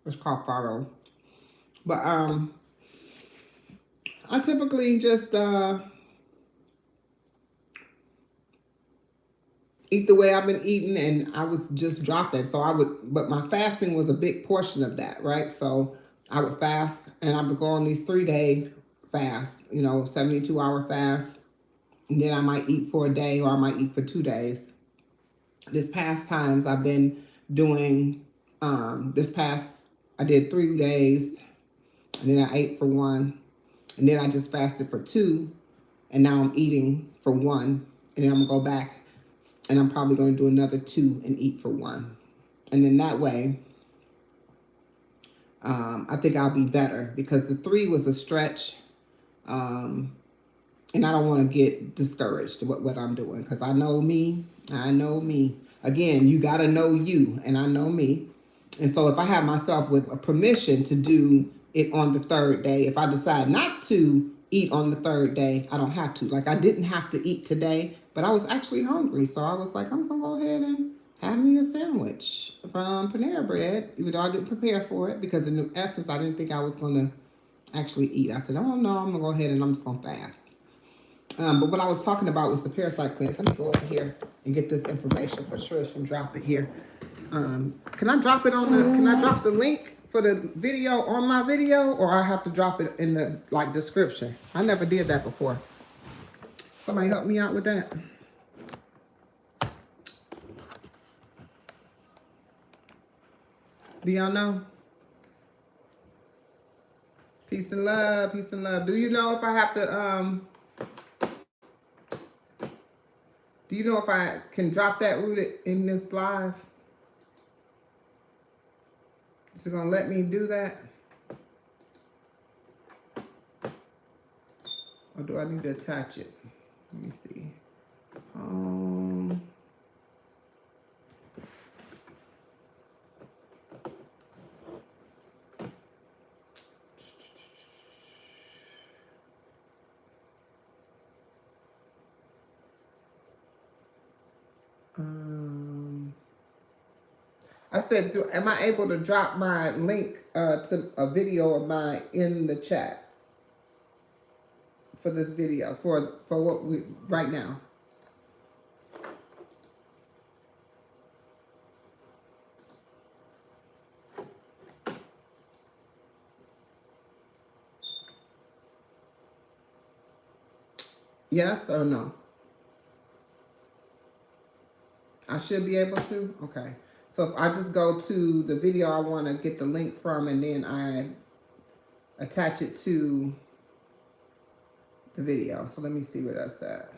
it's called farro. But I typically just eat the way I've been eating, and I was just dropping. So but my fasting was a big portion of that, right? So I would fast, and I would go on these 3-day fasts, you know, 72-hour fast, and then I might eat for a day, or I might eat for 2 days. This past times I've been doing, I did 3 days, and then I ate for 1, and then I just fasted for 2, and now I'm eating for 1, and then I'm gonna go back, and I'm probably going to do another 2 and eat for 1. And then that way, I think I'll be better, because the 3 was a stretch. And I don't want to get discouraged with what I'm doing, because I know me. Again, you got to know you, and I know me. And so if I have myself with a permission to do it on the 3rd day, if I decide not to eat on the 3rd day, I don't have to. Like, I didn't have to eat today, but I was actually hungry. So I was like, I'm going to go ahead and have me a sandwich from Panera Bread, even though I didn't prepare for it, because in essence, I didn't think I was going to actually eat. I said, oh no, I'm going to go ahead and I'm just going to fast. But what I was talking about was the parasite cleanse. Let me go over here and get this information for Trish and drop it here. Can I drop it on can I drop the link for the video on my video, or I have to drop it in the description? I never did that before. Somebody help me out with that. Do y'all know? Peace and love, peace and love. Do you know if I have to, do you know if I can drop that rooted in this live? Is it gonna let me do that? Or do I need to attach it? Let me see. I said, am I able to drop my link to a video of mine in the chat for this video, for what we right now? Yes or no? I should be able to? Okay. So if I just go to the video I want to get the link from, and then I attach it to the video. So let me see what that's at.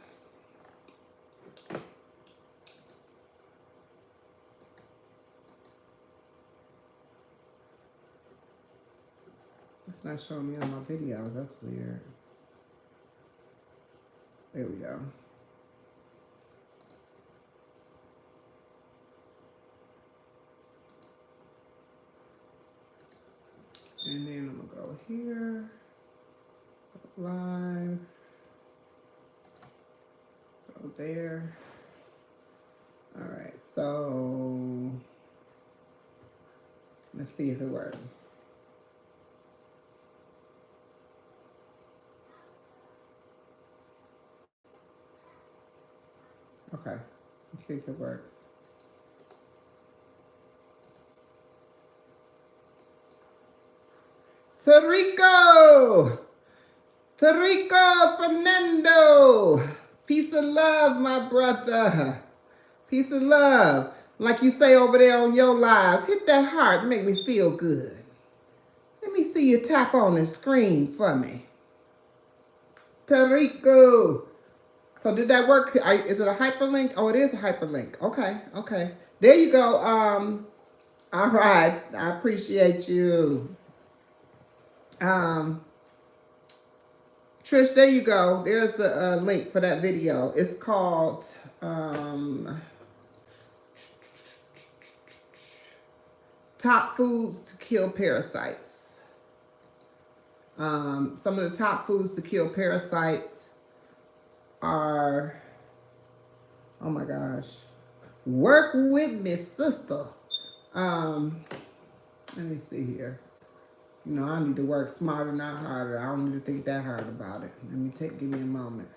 It's not showing me on my video. That's weird. There we go. And then I'm gonna go here, live, go there. All right, so let's see if it works. Okay, let's see if it works. Tarico Fernando. Peace and love, my brother. Peace and love. Like you say over there on your lives, hit that heart, make me feel good. Let me see you tap on the screen for me. Tarico. So did that work? Is it a hyperlink? Oh, it is a hyperlink. Okay. There you go. All right. I appreciate you. Trish, there you go. There's a link for that video. It's called Top Foods to Kill Parasites. Some of the top foods to kill parasites are, oh my gosh, work with me, sister. Let me see here. You know, I need to work smarter, not harder. I don't need to think that hard about it. Let me give me a moment.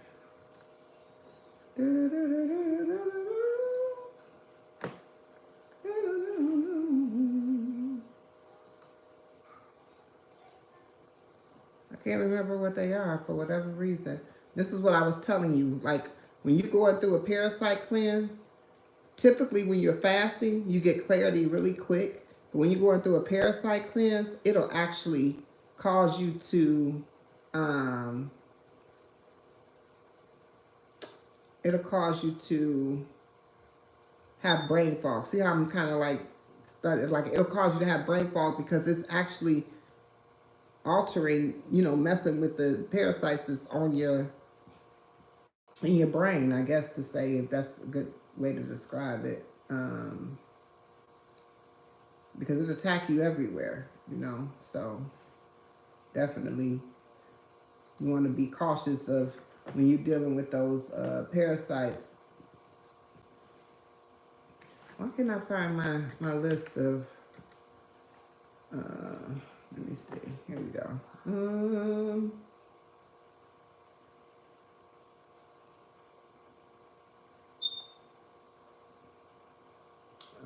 I can't remember what they are for whatever reason. This is what I was telling you. Like, when you're going through a parasite cleanse, typically when you're fasting, you get clarity really quick. But when you're going through a parasite cleanse, it'll actually cause you to, have brain fog. See how I'm kind of like it'll cause you to have brain fog because it's actually altering, messing with the parasites that's on in your brain, I guess, to say, if that's a good way to describe it. Because it'll attack you everywhere, so definitely you want to be cautious of when you're dealing with those parasites. Why can't I find my list of let me see, here we go.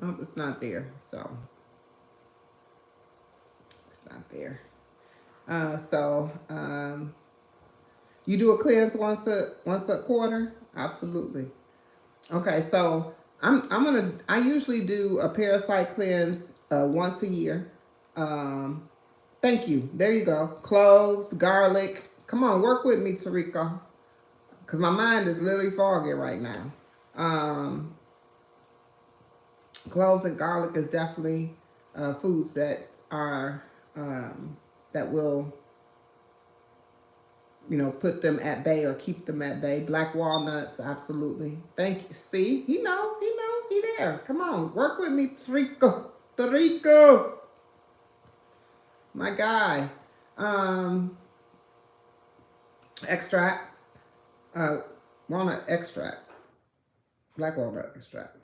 Oh, it's not there, so it's not there. You do a cleanse once a quarter? Absolutely. Okay, so I usually do a parasite cleanse once a year. Thank you. There you go. Cloves, garlic. Come on, work with me, Tariko, because my mind is literally foggy right now. Cloves and garlic is definitely foods that are that will, put them at bay or keep them at bay. Black walnuts, absolutely. Thank you. See, he there. Come on, work with me, Tarico. My guy. Extract. Walnut extract. Black walnut extract.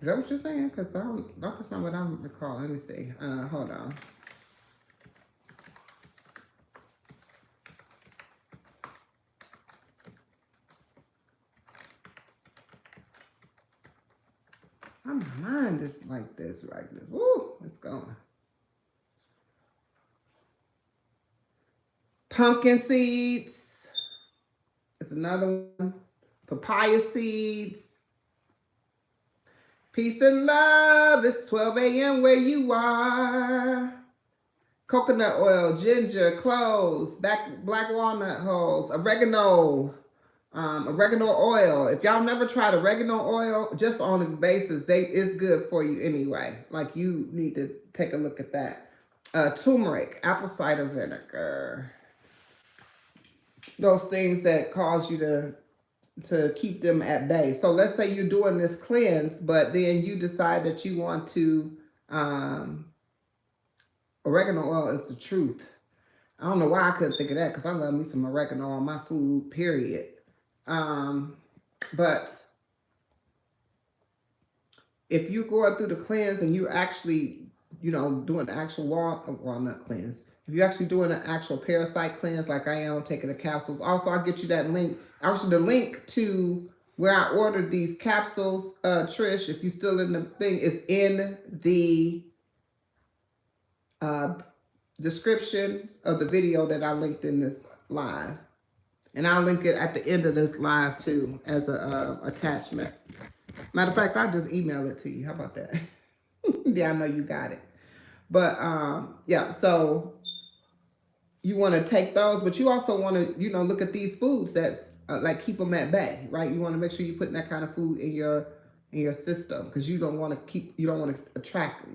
Is that what you're saying? Because that's not what I'm recalling. Let me see. Hold on. My mind is like this right now. Woo, it's going. Pumpkin seeds. It's another one. Papaya seeds. Peace and love. It's 12 a.m. where you are. Coconut oil, ginger, cloves, black walnut hulls, oregano. Oregano oil. If y'all never tried oregano oil, just on the basis, it's good for you anyway. Like, you need to take a look at that. Turmeric, apple cider vinegar. Those things that cause you to keep them at bay. So let's say you're doing this cleanse, but then you decide that you want to, oregano oil is the truth. I don't know why I couldn't think of that, because I love me some oregano on my food, period. But if you're going through the cleanse and you're actually, doing the actual walnut cleanse, if you're actually doing an actual parasite cleanse like I am, taking the capsules, also I'll get you that link. Actually, the link to where I ordered these capsules, Trish, if you're still in the thing, is in the description of the video that I linked in this live. And I'll link it at the end of this live too as a attachment. Matter of fact, I'll just email it to you. How about that? Yeah, I know you got it. But yeah, so you want to take those, but you also want to, look at these foods that's like keep them at bay, right? You want to make sure you're putting that kind of food in your system, because you don't want to attract.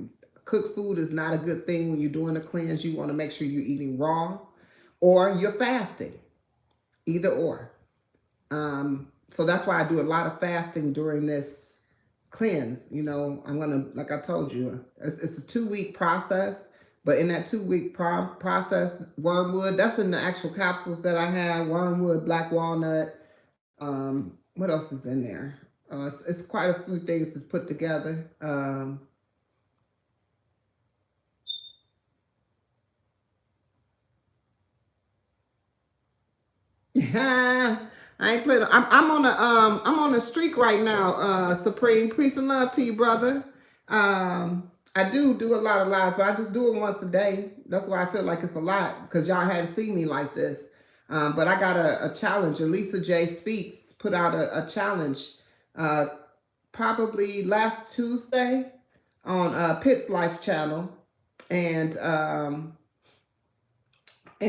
Cooked food is not a good thing when you're doing a cleanse. You want to make sure you're eating raw or you're fasting, either or. So that's why I do a lot of fasting during this cleanse. I'm gonna, like I told you, it's a 2-week process. But in that 2-week process, wormwood, that's in the actual capsules that I have. Wormwood, black walnut. What else is in there? It's quite a few things that's put together. I ain't playing. I'm on a streak right now. Supreme, peace and love to you, brother. I do a lot of lives, but I just do it once a day. That's why I feel like it's a lot, because y'all hadn't seen me like this. But I got a challenge. Elisa J Speaks put out a challenge probably last Tuesday on Pitt's Life channel, and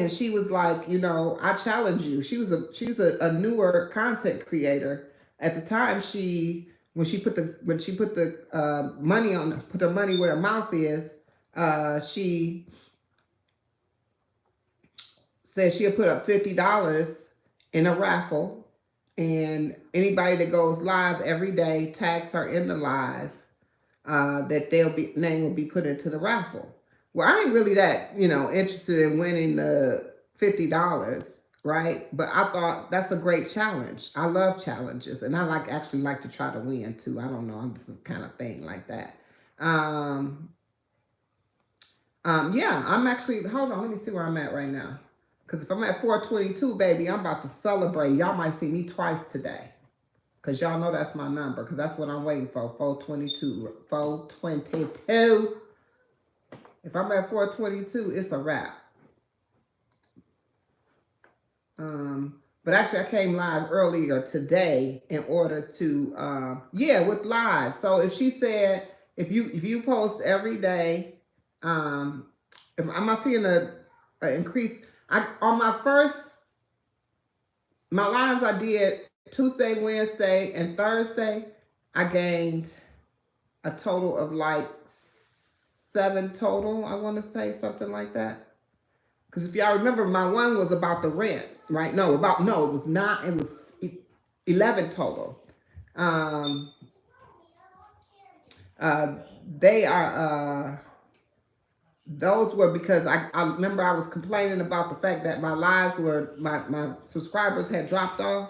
she was like, I challenge you. She's a newer content creator. At the time, when she put the money put her money where her mouth is, she said she'll put up $50 in a raffle, and anybody that goes live every day tags her in the live, that name will be put into the raffle. Well, I ain't really that, interested in winning the $50, right? But I thought that's a great challenge. I love challenges, and I actually like to try to win too. I don't know, I'm just the kind of thing like that. Yeah, I'm actually, hold on, let me see where I'm at right now. Because if I'm at 422, baby, I'm about to celebrate. Y'all might see me twice today, because y'all know that's my number, because that's what I'm waiting for, 422. 422. If I'm at 422, it's a wrap. But actually, I came live earlier today in order to, with live. So if she said, if you post every day, am I seeing an increase? On my lives I did Tuesday, Wednesday, and Thursday, I gained a total of like 7 total, I want to say, something like that. Because if y'all remember, my one was about the rent, right? No, it was not. It was 11 total. They are, those were because I remember I was complaining about the fact that my lives were, my subscribers had dropped off.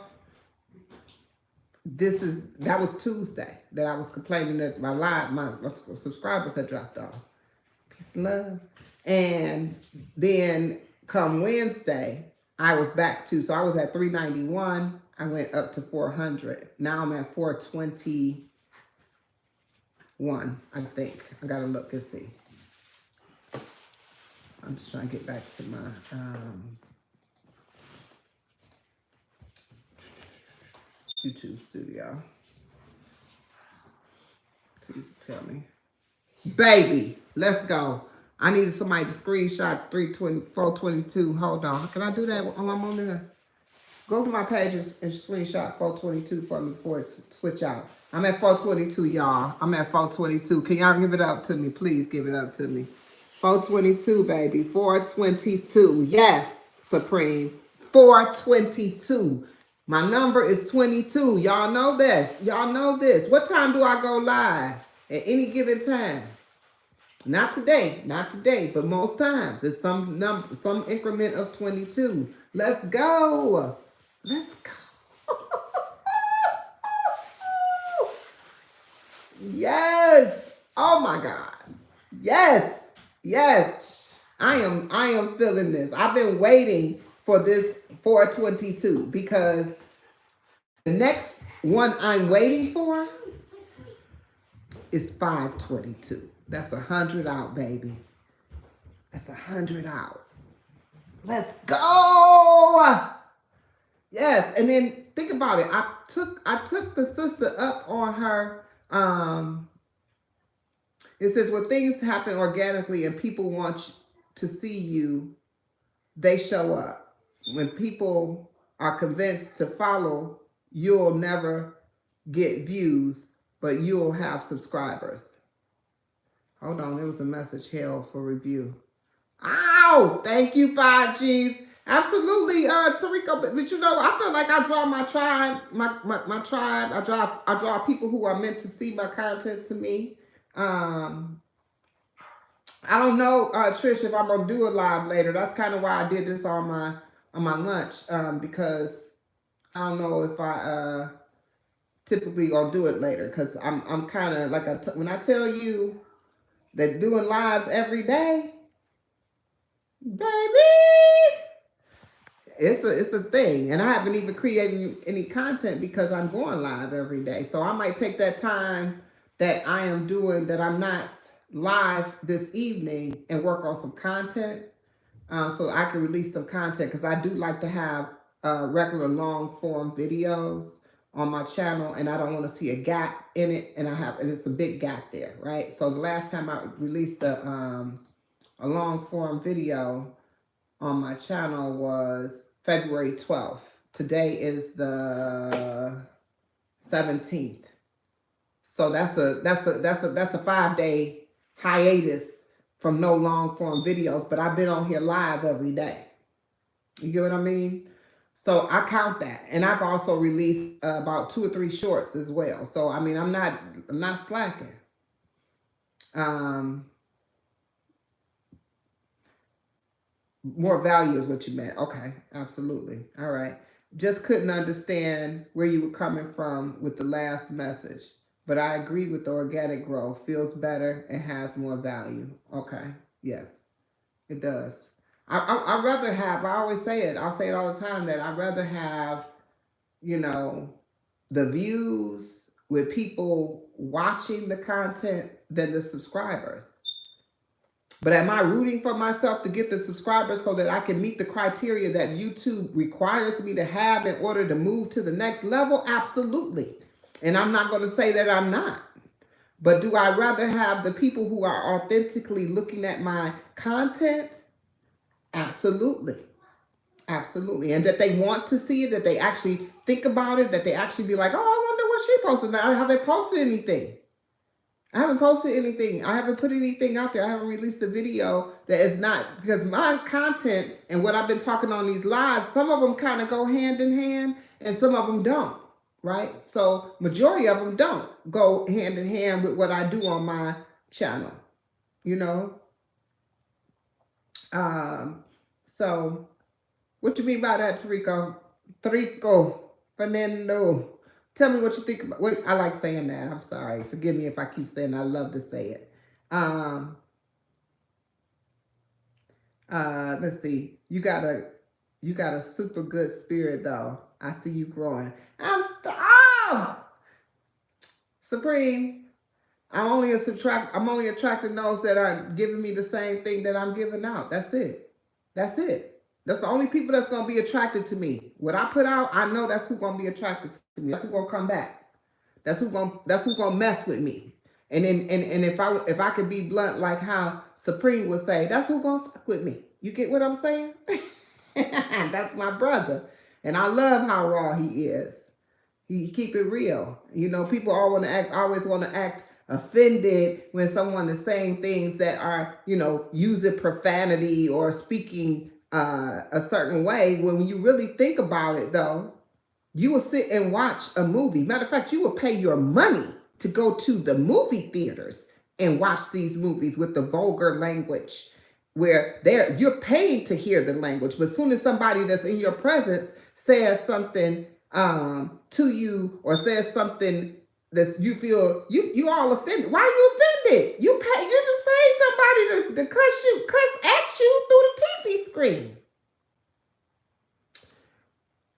That was Tuesday that I was complaining that my subscribers had dropped off. Peace and love. And then come Wednesday, I was back to, so I was at 391. I went up to 400. Now I'm at 421, I think. I gotta look and see. I'm just trying to get back to my YouTube studio. Please tell me. Baby, let's go. I needed somebody to screenshot 422. Hold on. Can I do that while I'm on there? Go to my pages and screenshot 422 for me before it switch out. I'm at 422, y'all. I'm at 422. Can y'all give it up to me? Please give it up to me. 422, baby. 422. Yes, Supreme. 422. My number is 22. Y'all know this. Y'all know this. What time do I go live? At any given time. Not today, but most times it's some increment of 22. Let's go. Let's go. Yes. Oh my God. Yes. Yes. I am feeling this. I've been waiting for this 422 because the next one I'm waiting for is 522. That's 100 out, baby. That's 100 hours. Let's go. Yes, and then think about it. I took the sister up on her. It says when things happen organically and people want to see you, they show up. When people are convinced to follow, you'll never get views, but you'll have subscribers. Hold on, there was a message held for review. Ow! Thank you, 5Gs. Absolutely, Tariko. But you know, I feel like I draw my tribe, my tribe. I draw people who are meant to see my content to me. I don't know, Trish, if I'm gonna do it live later. That's kind of why I did this on my lunch, because I don't know if I typically gonna do it later, because I'm kind of like when I tell you that doing lives every day, baby, it's a thing, and I haven't even created any content because I'm going live every day. So I might take that time that I am doing that I'm not live this evening and work on some content, so I can release some content, because I do like to have regular long form videos on my channel, and I don't want to see a gap in it, and it's a big gap there, right? So the last time I released a long form video on my channel was February 12th. Today is the 17th. So that's a 5-day hiatus from no long form videos, but I've been on here live every day. You get what I mean? So I count that. And I've also released about 2 or 3 shorts as well. So I mean, I'm not slacking. More value is what you meant. Okay, absolutely. All right. Just couldn't understand where you were coming from with the last message. But I agree with the organic growth. Feels better and has more value. Okay. Yes, it does. I'd rather have, I always say it, I'll say it all the time, that I'd rather have, you know, the views with people watching the content than the subscribers. But am I rooting for myself to get the subscribers so that I can meet the criteria that YouTube requires me to have in order to move to the next level? Absolutely. And I'm not going to say that I'm not. But do I rather have the people who are authentically looking at my content? Absolutely. Absolutely. And that they want to see it, that they actually think about it, that they actually be like, oh, I wonder what she posted. Now, have they posted anything? I haven't posted anything. I haven't put anything out there. I haven't released a video that is not, because my content and what I've been talking on these lives, some of them kind of go hand in hand and some of them don't, right? So majority of them don't go hand in hand with what I do on my channel, you know? So what you mean by that, Tarico, Fernando? Tell me what you think about. Wait, I like saying that. I'm sorry. Forgive me if I keep saying I love to say it. Let's see. You got a super good spirit though. I see you growing. Supreme. I'm only attracting those that are giving me the same thing that I'm giving out. That's it. That's it. That's the only people that's gonna be attracted to me. What I put out, I know that's who's gonna be attracted to me. That's who's gonna come back. That's who's gonna mess with me. And then and if I could be blunt, like how Supreme would say, that's who's gonna fuck with me. You get what I'm saying? That's my brother. And I love how raw he is. He keep it real. You know, people always want to act offended when someone is saying things that are, you know, using profanity or speaking a certain way. When you really think about it, though, you will sit and watch a movie. Matter of fact, you will pay your money to go to the movie theaters and watch these movies with the vulgar language, where you're paid to hear the language. But as soon as somebody that's in your presence says something to you, or says something that you feel you all offended. Why are you offended? You just paid somebody to cuss at you through the TV screen.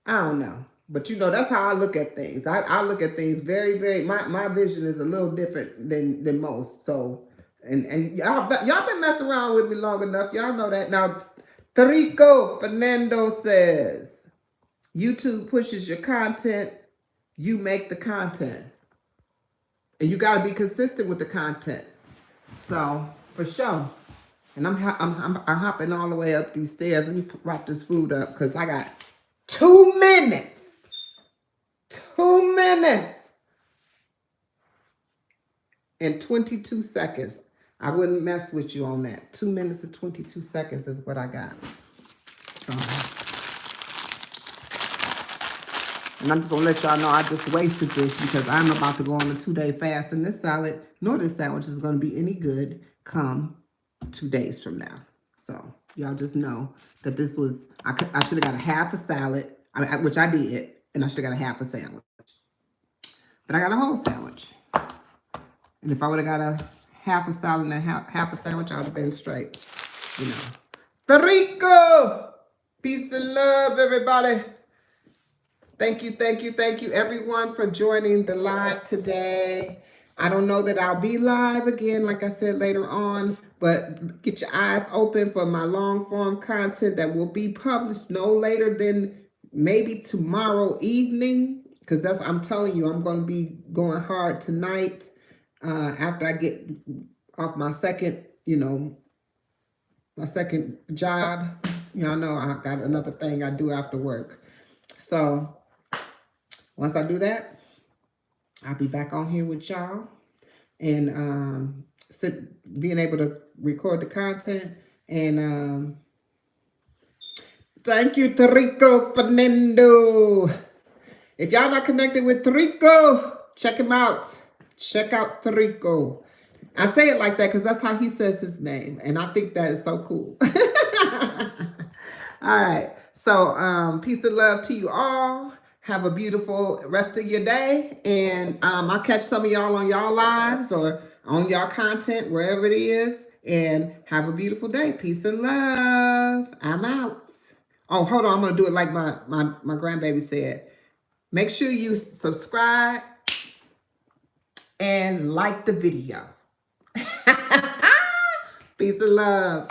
I don't know. But you know, that's how I look at things. I look at things very, very, my vision is a little different than most. So And y'all been messing around with me long enough. Y'all know that. Now, Tarico Fernando says, YouTube pushes your content, you make the content. And you got to be consistent with the content. So, for sure. And I'm hopping all the way up these stairs. Let me wrap this food up because I got 2 minutes. 2 minutes and 22 seconds. I wouldn't mess with you on that. 2 minutes and 22 seconds is what I got. So, and I'm just going to let y'all know I just wasted this because I'm about to go on a 2-day fast. And this salad, nor this sandwich is going to be any good come 2 days from now. So y'all just know that this was, I should have got a half a salad, which I did, and I should have got a half a sandwich. But I got a whole sandwich. And if I would have got a half a salad and a half a sandwich, I would have been straight, you know. Tarico! Peace and love, everybody. Thank you, everyone, for joining the live today. I don't know that I'll be live again, like I said, later on, but get your eyes open for my long-form content that will be published no later than maybe tomorrow evening, because that's, I'm telling you, I'm going to be going hard tonight after I get off my second, my second job. Y'all know I got another thing I do after work. So once I do that, I'll be back on here with y'all and being able to record the content. And thank you, Tarico Fernando. If y'all not connected with Tarico, check him out. Check out Tarico. I say it like that because that's how he says his name. And I think that is so cool. All right. So peace and love to you all. Have a beautiful rest of your day. And I'll catch some of y'all on y'all lives or on y'all content, wherever it is. And have a beautiful day. Peace and love. I'm out. Oh, hold on. I'm going to do it like my grandbaby said. Make sure you subscribe and like the video. Peace and love.